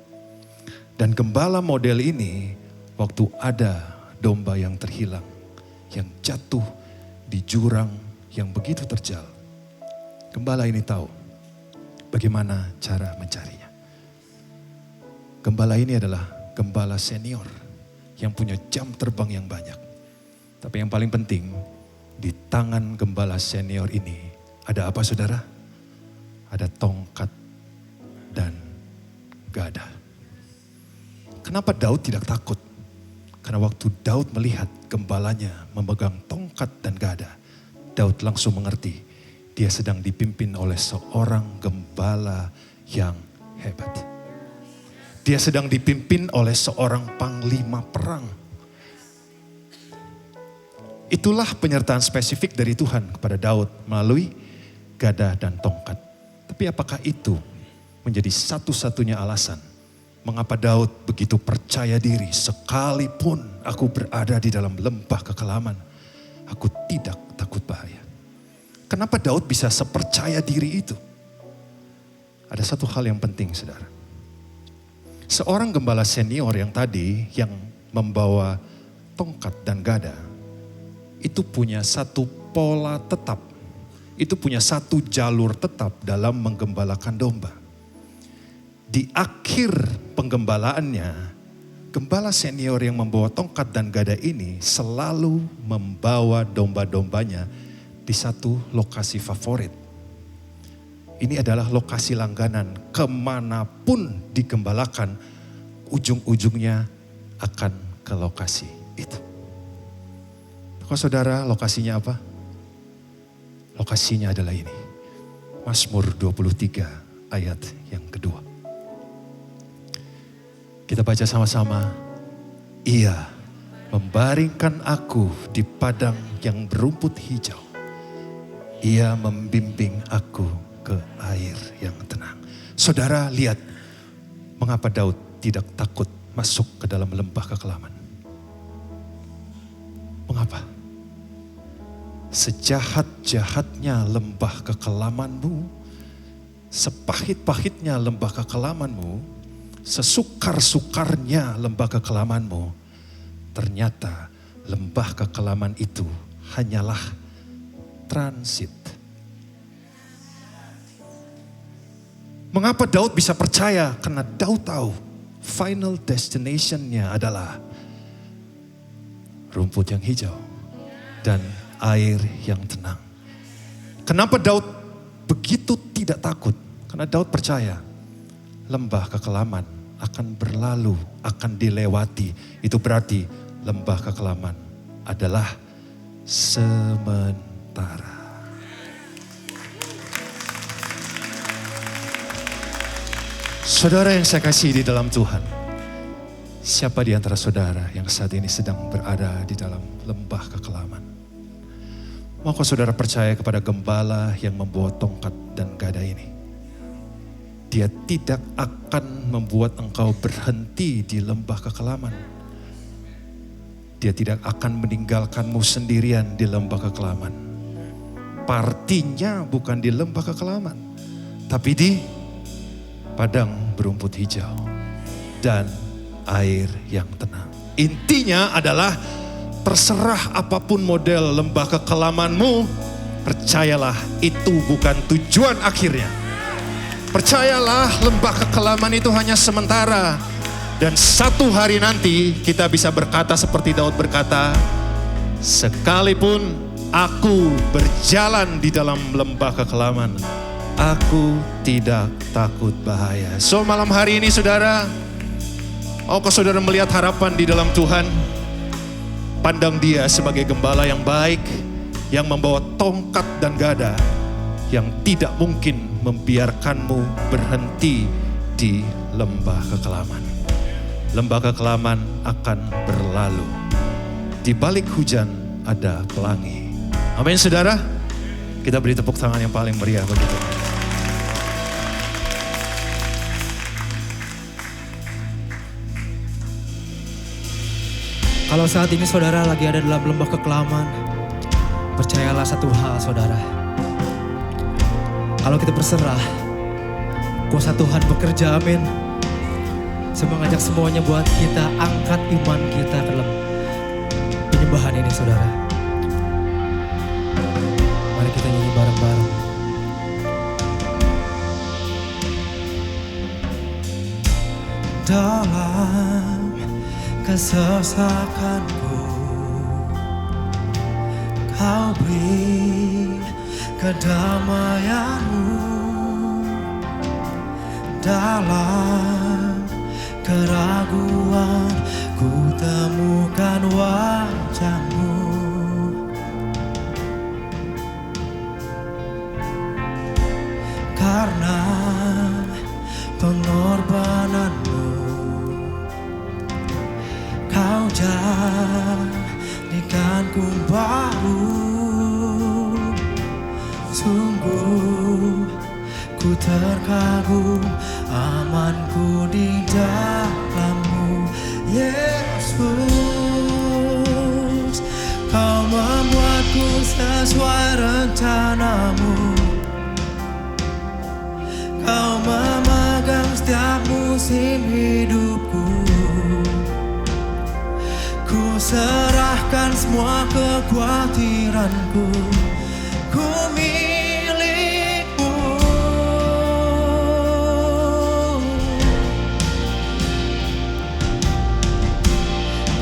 Dan gembala model ini waktu ada domba yang terhilang, yang jatuh di jurang yang begitu terjal, gembala ini tahu bagaimana cara mencarinya. Gembala ini adalah gembala senior yang punya jam terbang yang banyak. Tapi yang paling penting, di tangan gembala senior ini ada apa saudara? Ada tongkat dan gada. Kenapa Daud tidak takut? Karena waktu Daud melihat gembalanya memegang tongkat dan gada, Daud langsung mengerti dia sedang dipimpin oleh seorang gembala yang hebat. Dia sedang dipimpin oleh seorang panglima perang. Itulah penyertaan spesifik dari Tuhan kepada Daud melalui gada dan tongkat. Tapi apakah itu menjadi satu-satunya alasan mengapa Daud begitu percaya diri, sekalipun aku berada di dalam lembah kekelaman, aku tidak takut bahaya? Kenapa Daud bisa sepercaya diri itu? Ada satu hal yang penting saudara. Seorang gembala senior yang tadi yang membawa tongkat dan gada, itu punya satu pola tetap. Itu punya satu jalur tetap dalam menggembalakan domba. Di akhir penggembalaannya, gembala senior yang membawa tongkat dan gada ini selalu membawa domba-dombanya di satu lokasi favorit. Ini adalah lokasi langganan. Kemanapun digembalakan, ujung-ujungnya akan ke lokasi itu. Kalau saudara, lokasinya apa? Lokasinya adalah ini. Mazmur 23 ayat yang kedua. Kita baca sama-sama. Ia membaringkan aku di padang yang berumput hijau. Ia membimbing aku ke air yang tenang. Saudara lihat mengapa Daud tidak takut masuk ke dalam lembah kekelaman. Mengapa? Sejahat-jahatnya lembah kekelamanmu, sepahit-pahitnya lembah kekelamanmu, sesukar-sukarnya lembah kekelamanmu, ternyata lembah kekelaman itu hanyalah transit. Mengapa Daud bisa percaya? Karena Daud tahu final destination-nya adalah rumput yang hijau dan air yang tenang. Kenapa Daud begitu tidak takut? Karena Daud percaya lembah kekelaman akan berlalu, akan dilewati. Itu berarti lembah kekelaman adalah sementara. Saudara yang saya kasih di dalam Tuhan, siapa di antara saudara yang saat ini sedang berada di dalam lembah kekelaman? Maukah saudara percaya kepada gembala yang membawa tongkat dan gada ini? Dia tidak akan membuat engkau berhenti di lembah kekelaman. Dia tidak akan meninggalkanmu sendirian di lembah kekelaman. Partinya bukan di lembah kekelaman, tapi di padang berumput hijau dan air yang tenang. Intinya adalah terserah apapun model lembah kekelamanmu, percayalah itu bukan tujuan akhirnya. Percayalah lembah kekelaman itu hanya sementara. Dan satu hari nanti kita bisa berkata seperti Daud berkata, sekalipun aku berjalan di dalam lembah kekelaman, aku tidak takut bahaya. So malam hari ini saudara, maukah saudara melihat harapan di dalam Tuhan? Pandang dia sebagai gembala yang baik, yang membawa tongkat dan gada, yang tidak mungkin membiarkanmu berhenti di lembah kekelaman. Lembah kekelaman akan berlalu. Di balik hujan ada pelangi. Amin saudara. Kita beri tepuk tangan yang paling meriah begitu. Kalau saat ini saudara lagi ada dalam lembah kekelaman, percayalah satu hal saudara. Kalau kita berserah, kuasa Tuhan bekerja, amin. Saya mengajak semuanya buat kita angkat iman kita ke dalam penyembahan ini saudara. Mari kita nyanyi bareng-bareng. Dalam kesesakanku, Kau beri kedamaianmu. Dalam keraguan ku temukan wajah-Mu. Karena pengorbanan-Mu, Kau jadikanku baru. Sungguh ku terkagum, amanku di dalam-Mu, Yesus. Kau membuatku sesuai rencana-Mu. Kau memegang setiap musim hidupku. Ku serahkan semua kekhawatiranku. Ku milik-Mu.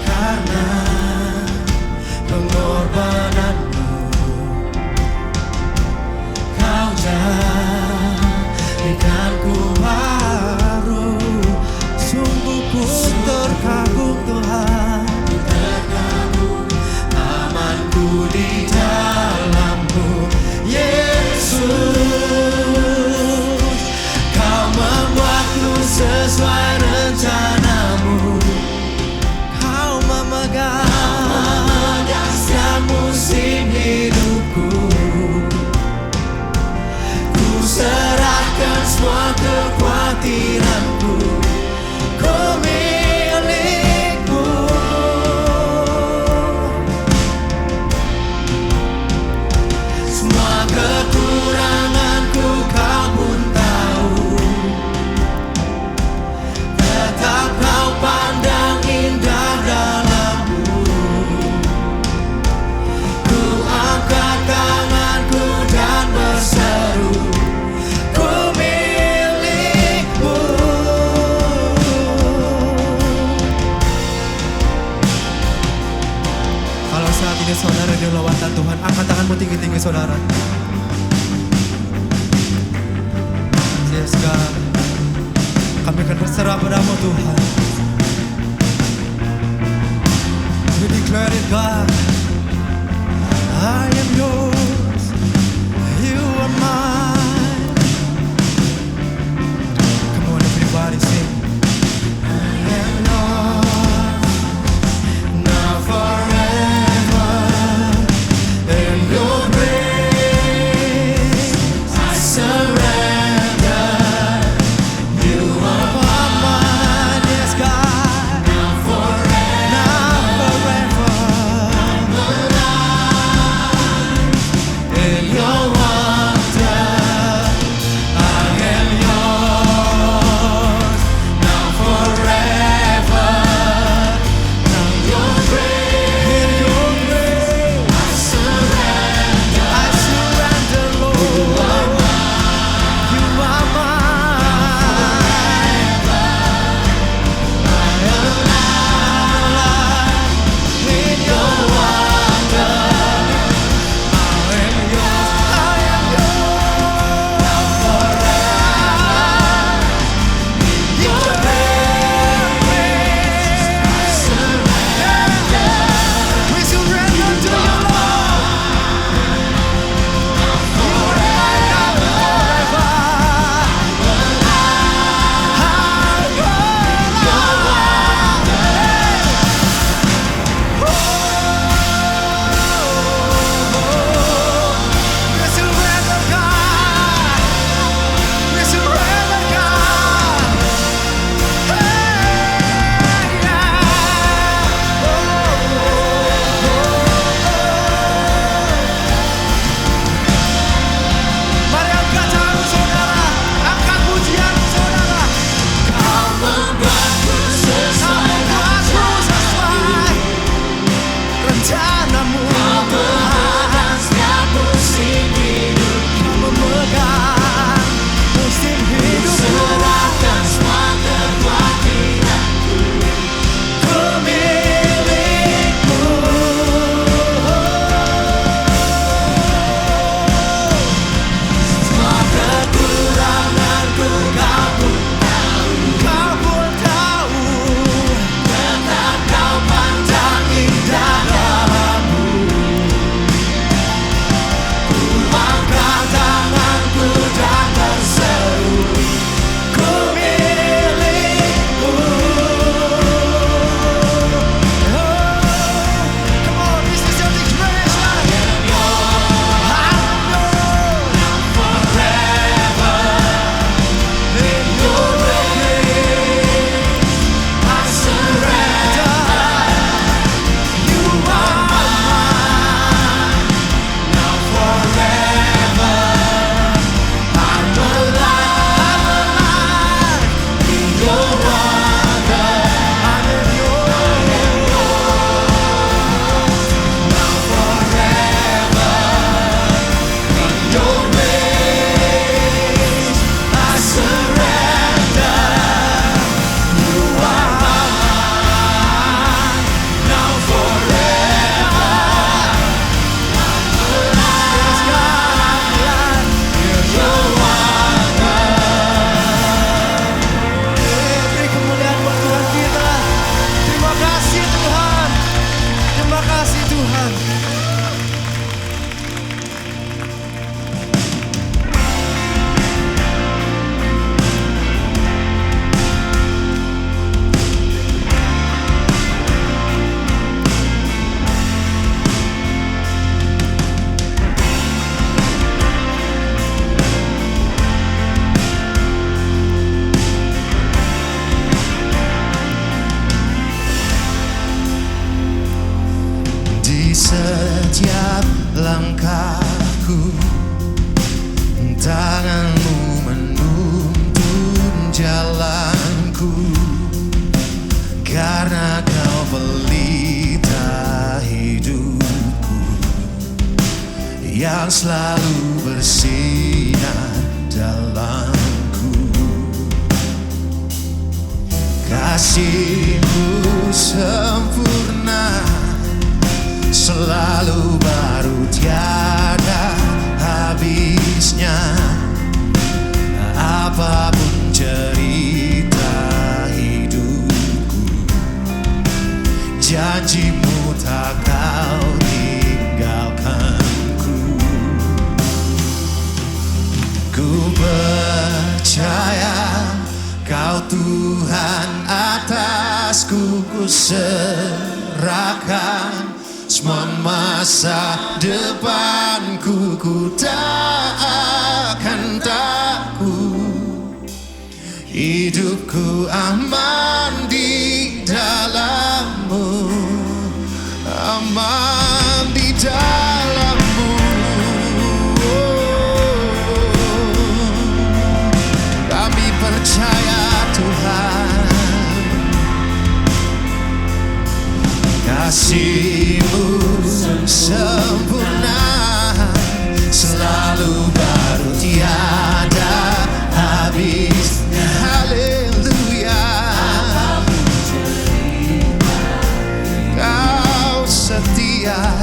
Karena pengorbanan-Mu, Kau jadikanku baru. Sungguh ku terkagum Tuhan, amanku di dalam saudara di lawatan Tuhan. Angkat tanganmu tinggi-tinggi saudara. Yes God, kami akan berserah padamu Tuhan. We declare it God, I am yours, you are mine. Come on everybody sing. I am yours, now forever, in your grace I surrender. You are mine, yes God, now forever, I'm alive in your wonder. I am yours, now forever. Now your grace, in your grace, I surrender, Lord. You are mine. I am alive in your wonder. I am yours, I am yours, now forever. Your grace, I surrender. We surrender to you, Lord. Mari angkat tangan saudara, angkat pujian saudara. Kau membuatku sesuai rencanamu. Kau memegang setiap musim hidup. Kau memegang musim hidup. Serahkan semua kekhawatiranku ke milikmu. Semua kekuranganku kau pun tahu. Tetap kau pandang indah dalammu. Ku angkat tanganku dan berseru, ku milikmu. Come on, this is your declaration. I am yours, forever. In your grace I surrender. You are mine, now forever. I'm alive in your wonder. I am yours, now forever. In your grace I surrender. You are mine, now forever. Yes, God, I'm alive in your wonder. Beri kemuliaan buat Tuhan kita. Terima kasih Tuhan. Terima kasih Tuhan. Di setiap langkahku, tanganmu menuntun jalanku. Karena kau pelita hidupku yang selalu bersinar dalamku. Kasih-Mu sempurna selalu baru tiada habisnya. Apapun cerita hidupku, janjimu tak kau tinggalkanku. Ku percaya Kau Tuhan atasku, ku serahkan semua masa depanku. Ku tak akan takut, hidupku aman di dalam-Mu, aman di dalam-Mu. Kami percaya Tuhan, kasih-Mu sempurna, selalu baru tiada habisnya. Haleluya. Kau setia,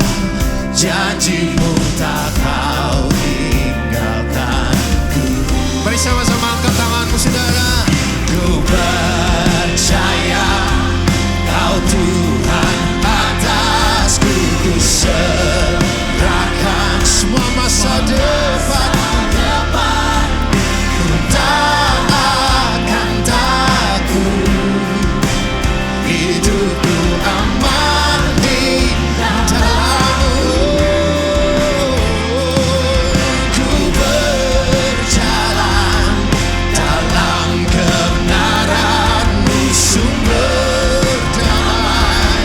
janji-Mu tak kau tinggalkanku. Mari sama-sama angkat tanganmu saudara. Ku percaya Kau Tuhan atasku, ku serahkan semua masa depanku. Ku tak akan takut, hidupku aman di dalam-Mu. Ku berjalan dalam kebenaran-Mu, sumber damai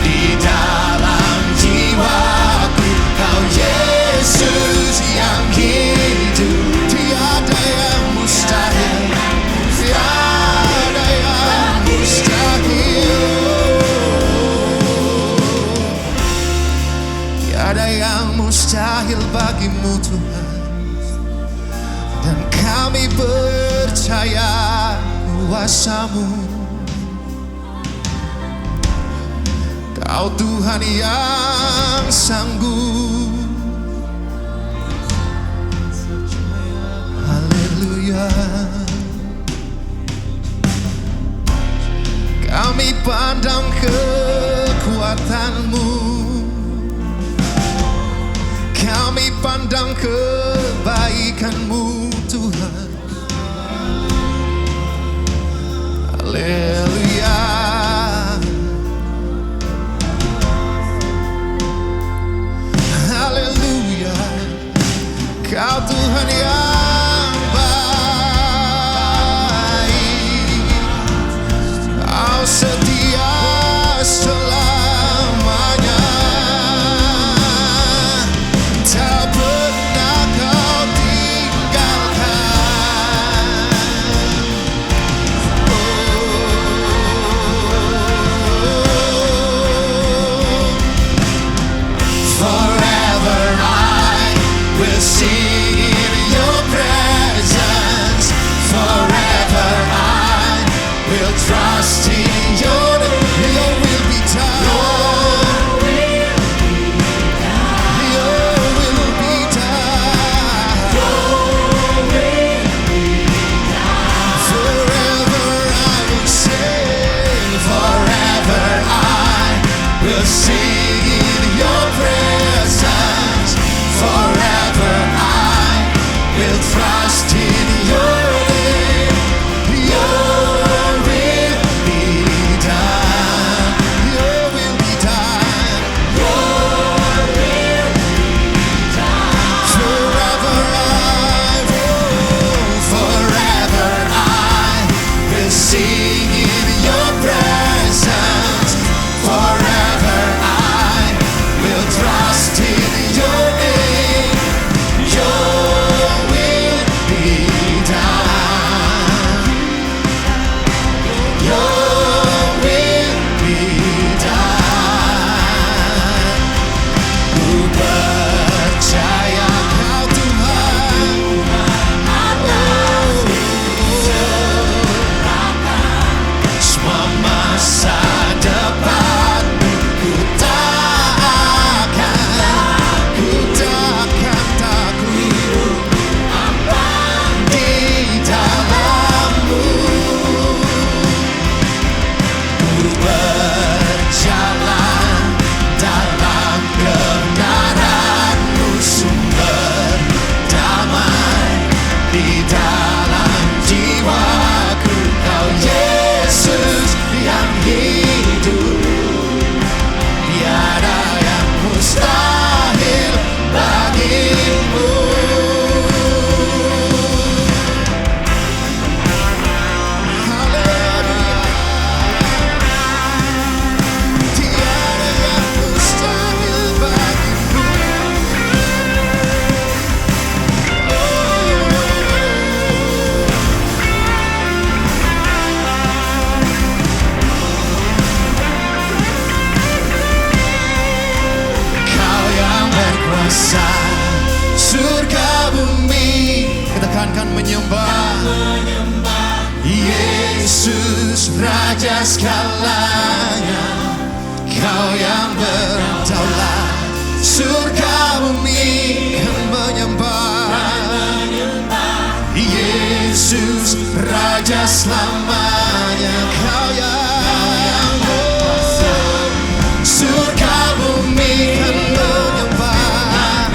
di dalam jiwaku. Kau Yesus yang hidup, tiada yang mustahil, tiada yang mustahil, tiada yang mustahil bagimu Tuhan. Dan kami percaya kuasa-Mu, Kau Tuhan yang sanggup. Haleluya. Kami pandang kekuatan-Mu, kami pandang kebaikan-Mu Tuhan. Haleluya. Haleluya. Kau Tuhan yang baik, Kau setia selamanya. Tak pernah Kau tinggalkan. Forever I will sing in your Tuhan kan menyembah Yesus Raja segalanya. Kau yang berdaulat, surga bumi kan menyembah Yesus Raja selamanya. Kau yang surga bumi kan menyembah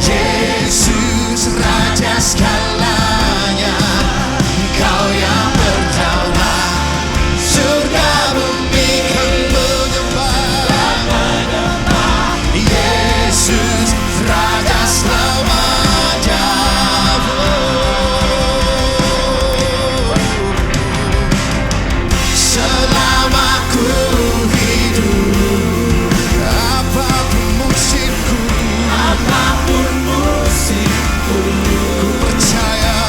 Yesus Raja segalanya. Kau yang berdaulat, surga bumi kan menyembah Yesus Raja selamanya. Selama ku hidup, apapun musimku, ku percaya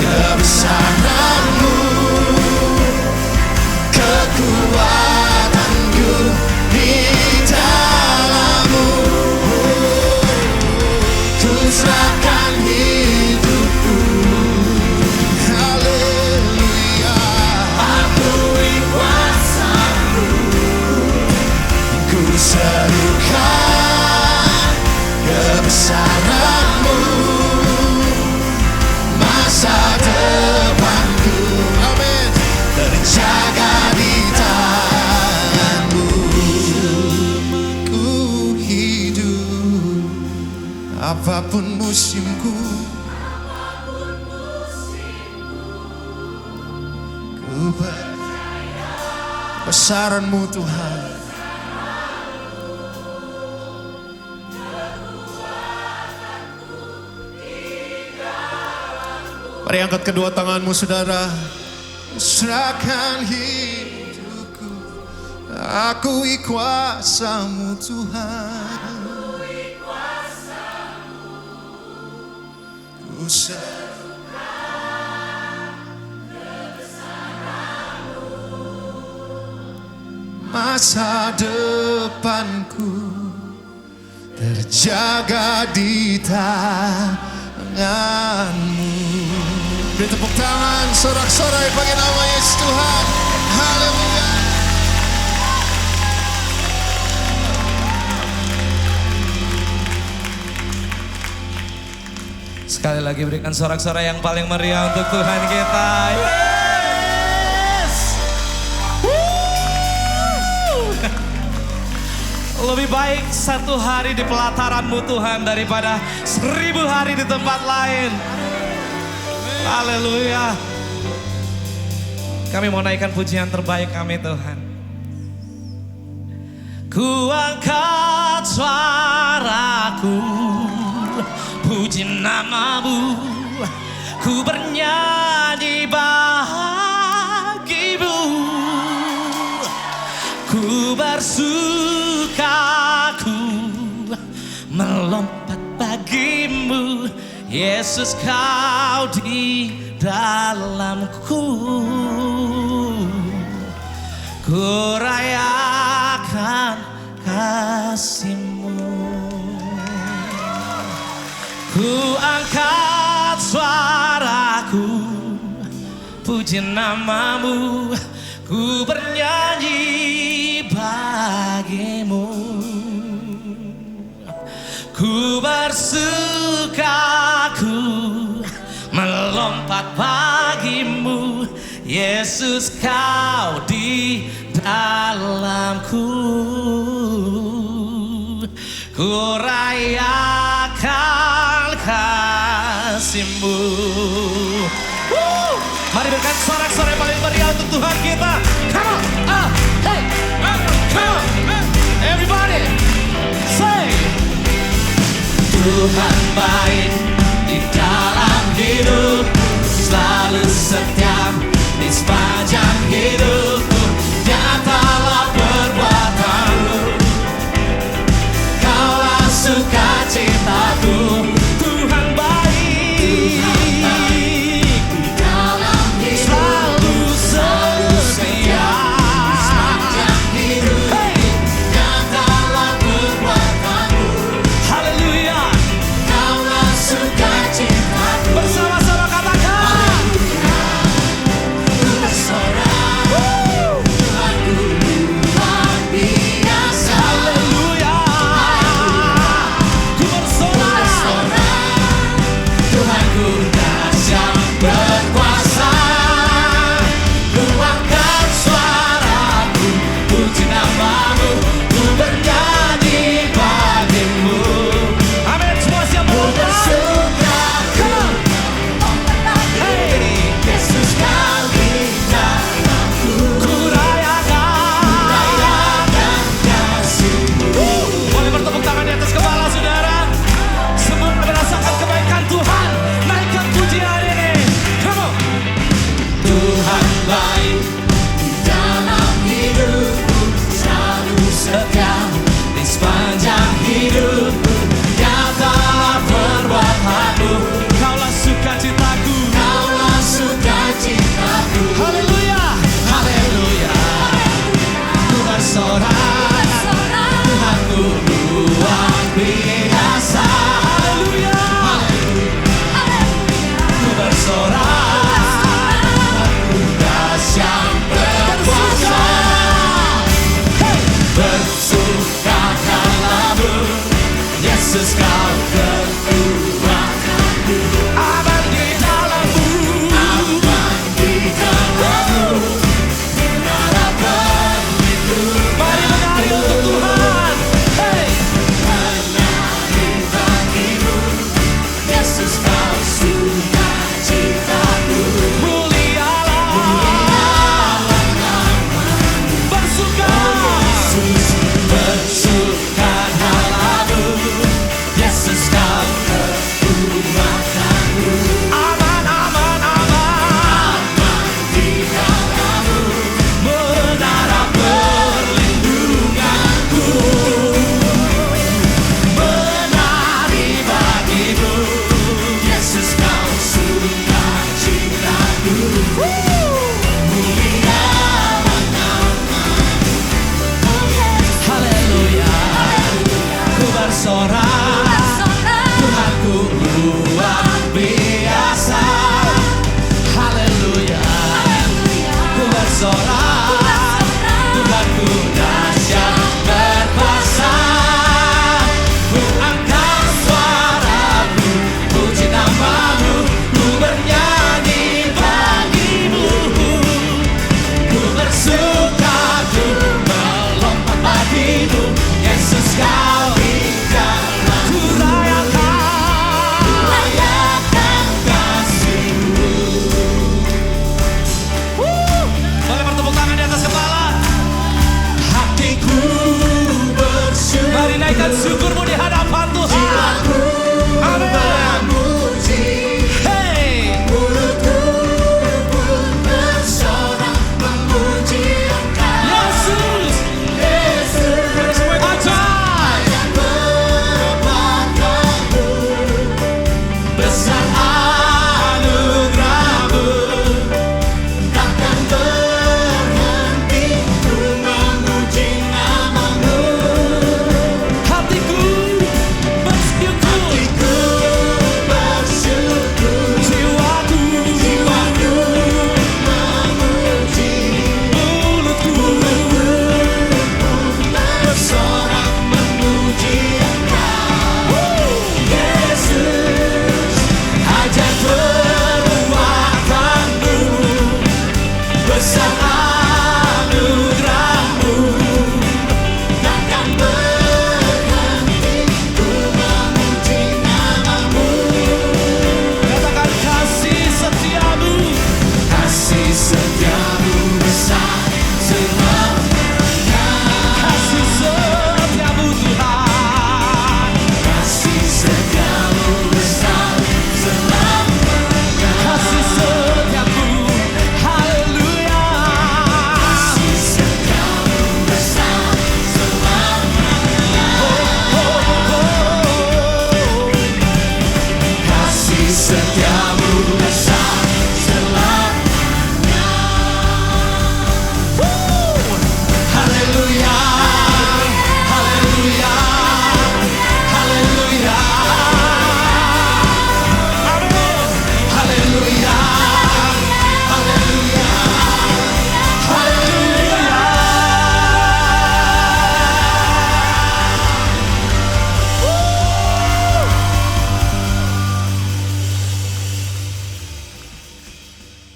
kebesaranmu, kekuatanku di dalammu. Ku serahkan hidupku, haleluya. Akui kuasa-Mu, ku serukan kebesaran-Mu. Masa depanku, amin, terjaga di tangan-Mu. Ku hidup, apapun musimku, ku percaya besaran-Mu Tuhan. Mari angkat kedua tanganmu saudara. Serahkan hidupku, akui kuasa-Mu Tuhan. Ku serukan kebesaran-Mu, masa depanku terjaga di tangan-Mu. Beri tepuk tangan, sorak-sorai bagi nama Yesus Tuhan. Haleluya. Sekali lagi berikan sorak-sorai yang paling meriah untuk Tuhan kita. Yes! Lebih baik satu hari di pelataran-Mu Tuhan daripada 1000 hari di tempat lain. Haleluya. Kami mau naikkan pujian terbaik kami Tuhan. Ku angkat suaraku, puji nama-Mu, ku bernyanyi bahagia-Mu, ku bersuka, ku melompat bagi-Mu. Yesus Kau di dalamku, ku rayakan kasih-Mu. Ku angkat suaraku, puji nama-Mu, ku bernyanyi bagi-Mu, ku bersuka, ku melompat bagi-Mu. Yesus Kau di dalamku, ku rayakan kasih-Mu. Mari berikan sorak-sorai paling meriah untuk Tuhan kita. Come on, hey, come on, everybody, say. Tuhan baik di dalam hidupku, selalu setia di sepanjang hidupku. Nyatalah perbuatan-Mu, Kaulah sukacitaku. Tuhan baik di dalam hidupku, selalu setia di sepanjang hidupku. Nyatalah perbuatan-Mu. Haleluya. bernyanyi bagimu. Amin, semua siap bersuka. Hey, Yesus kau di dalamku, ku rayakan kasih-Mu. Boleh bertepuk tangan di atas kepala saudara. Semua merasakan kebaikan Tuhan. Naikkan pujian ini. Come on. Tuhan baik di dalam hidupku, selalu setia di sepanjang hidupku. Nyatalah perbuatanmu, Kaulah sukacitaku. Kaulah sukacitaku. Haleluya. Haleluya, ku bersorak, Tuhanku luar biasa. Haleluya. Ku bersorak, Tuhanku dahsyat berkuasa. Bersukakanlah-mu, Yesus kau kekuatanku. Aman di dalammu. Aman di dalam-Mu, menara berlindung. Mari menari untuk Tuhan. Hey. Menari bagimu, Yesus kau sukacitaku. Mulialah. Bersuka. Yesus bersukakanlah-mu, Yesus kau kekuatanku. Aman, aman, aman. Di dalam-Mu, menara perlindunganku. Menari bagimu, Yesus kau sukacitaku. Mulialah nama-Mu. Haleluya, ku bersorak, Tuhanku luar biasa. Haleluya, ku bersorak, Tuhanku dahsyat berkuasa. Ku angkat suaraku, puji nama-Mu, ku bernyanyi bagimu. Ku bersuka, ku melompat bagimu, Yesus kau di dalamku. Rayakan kasih-Mu. Boleh bertepuk tangan di atas kepala. Hatiku bersyukur, Mari naikkan syukurmu di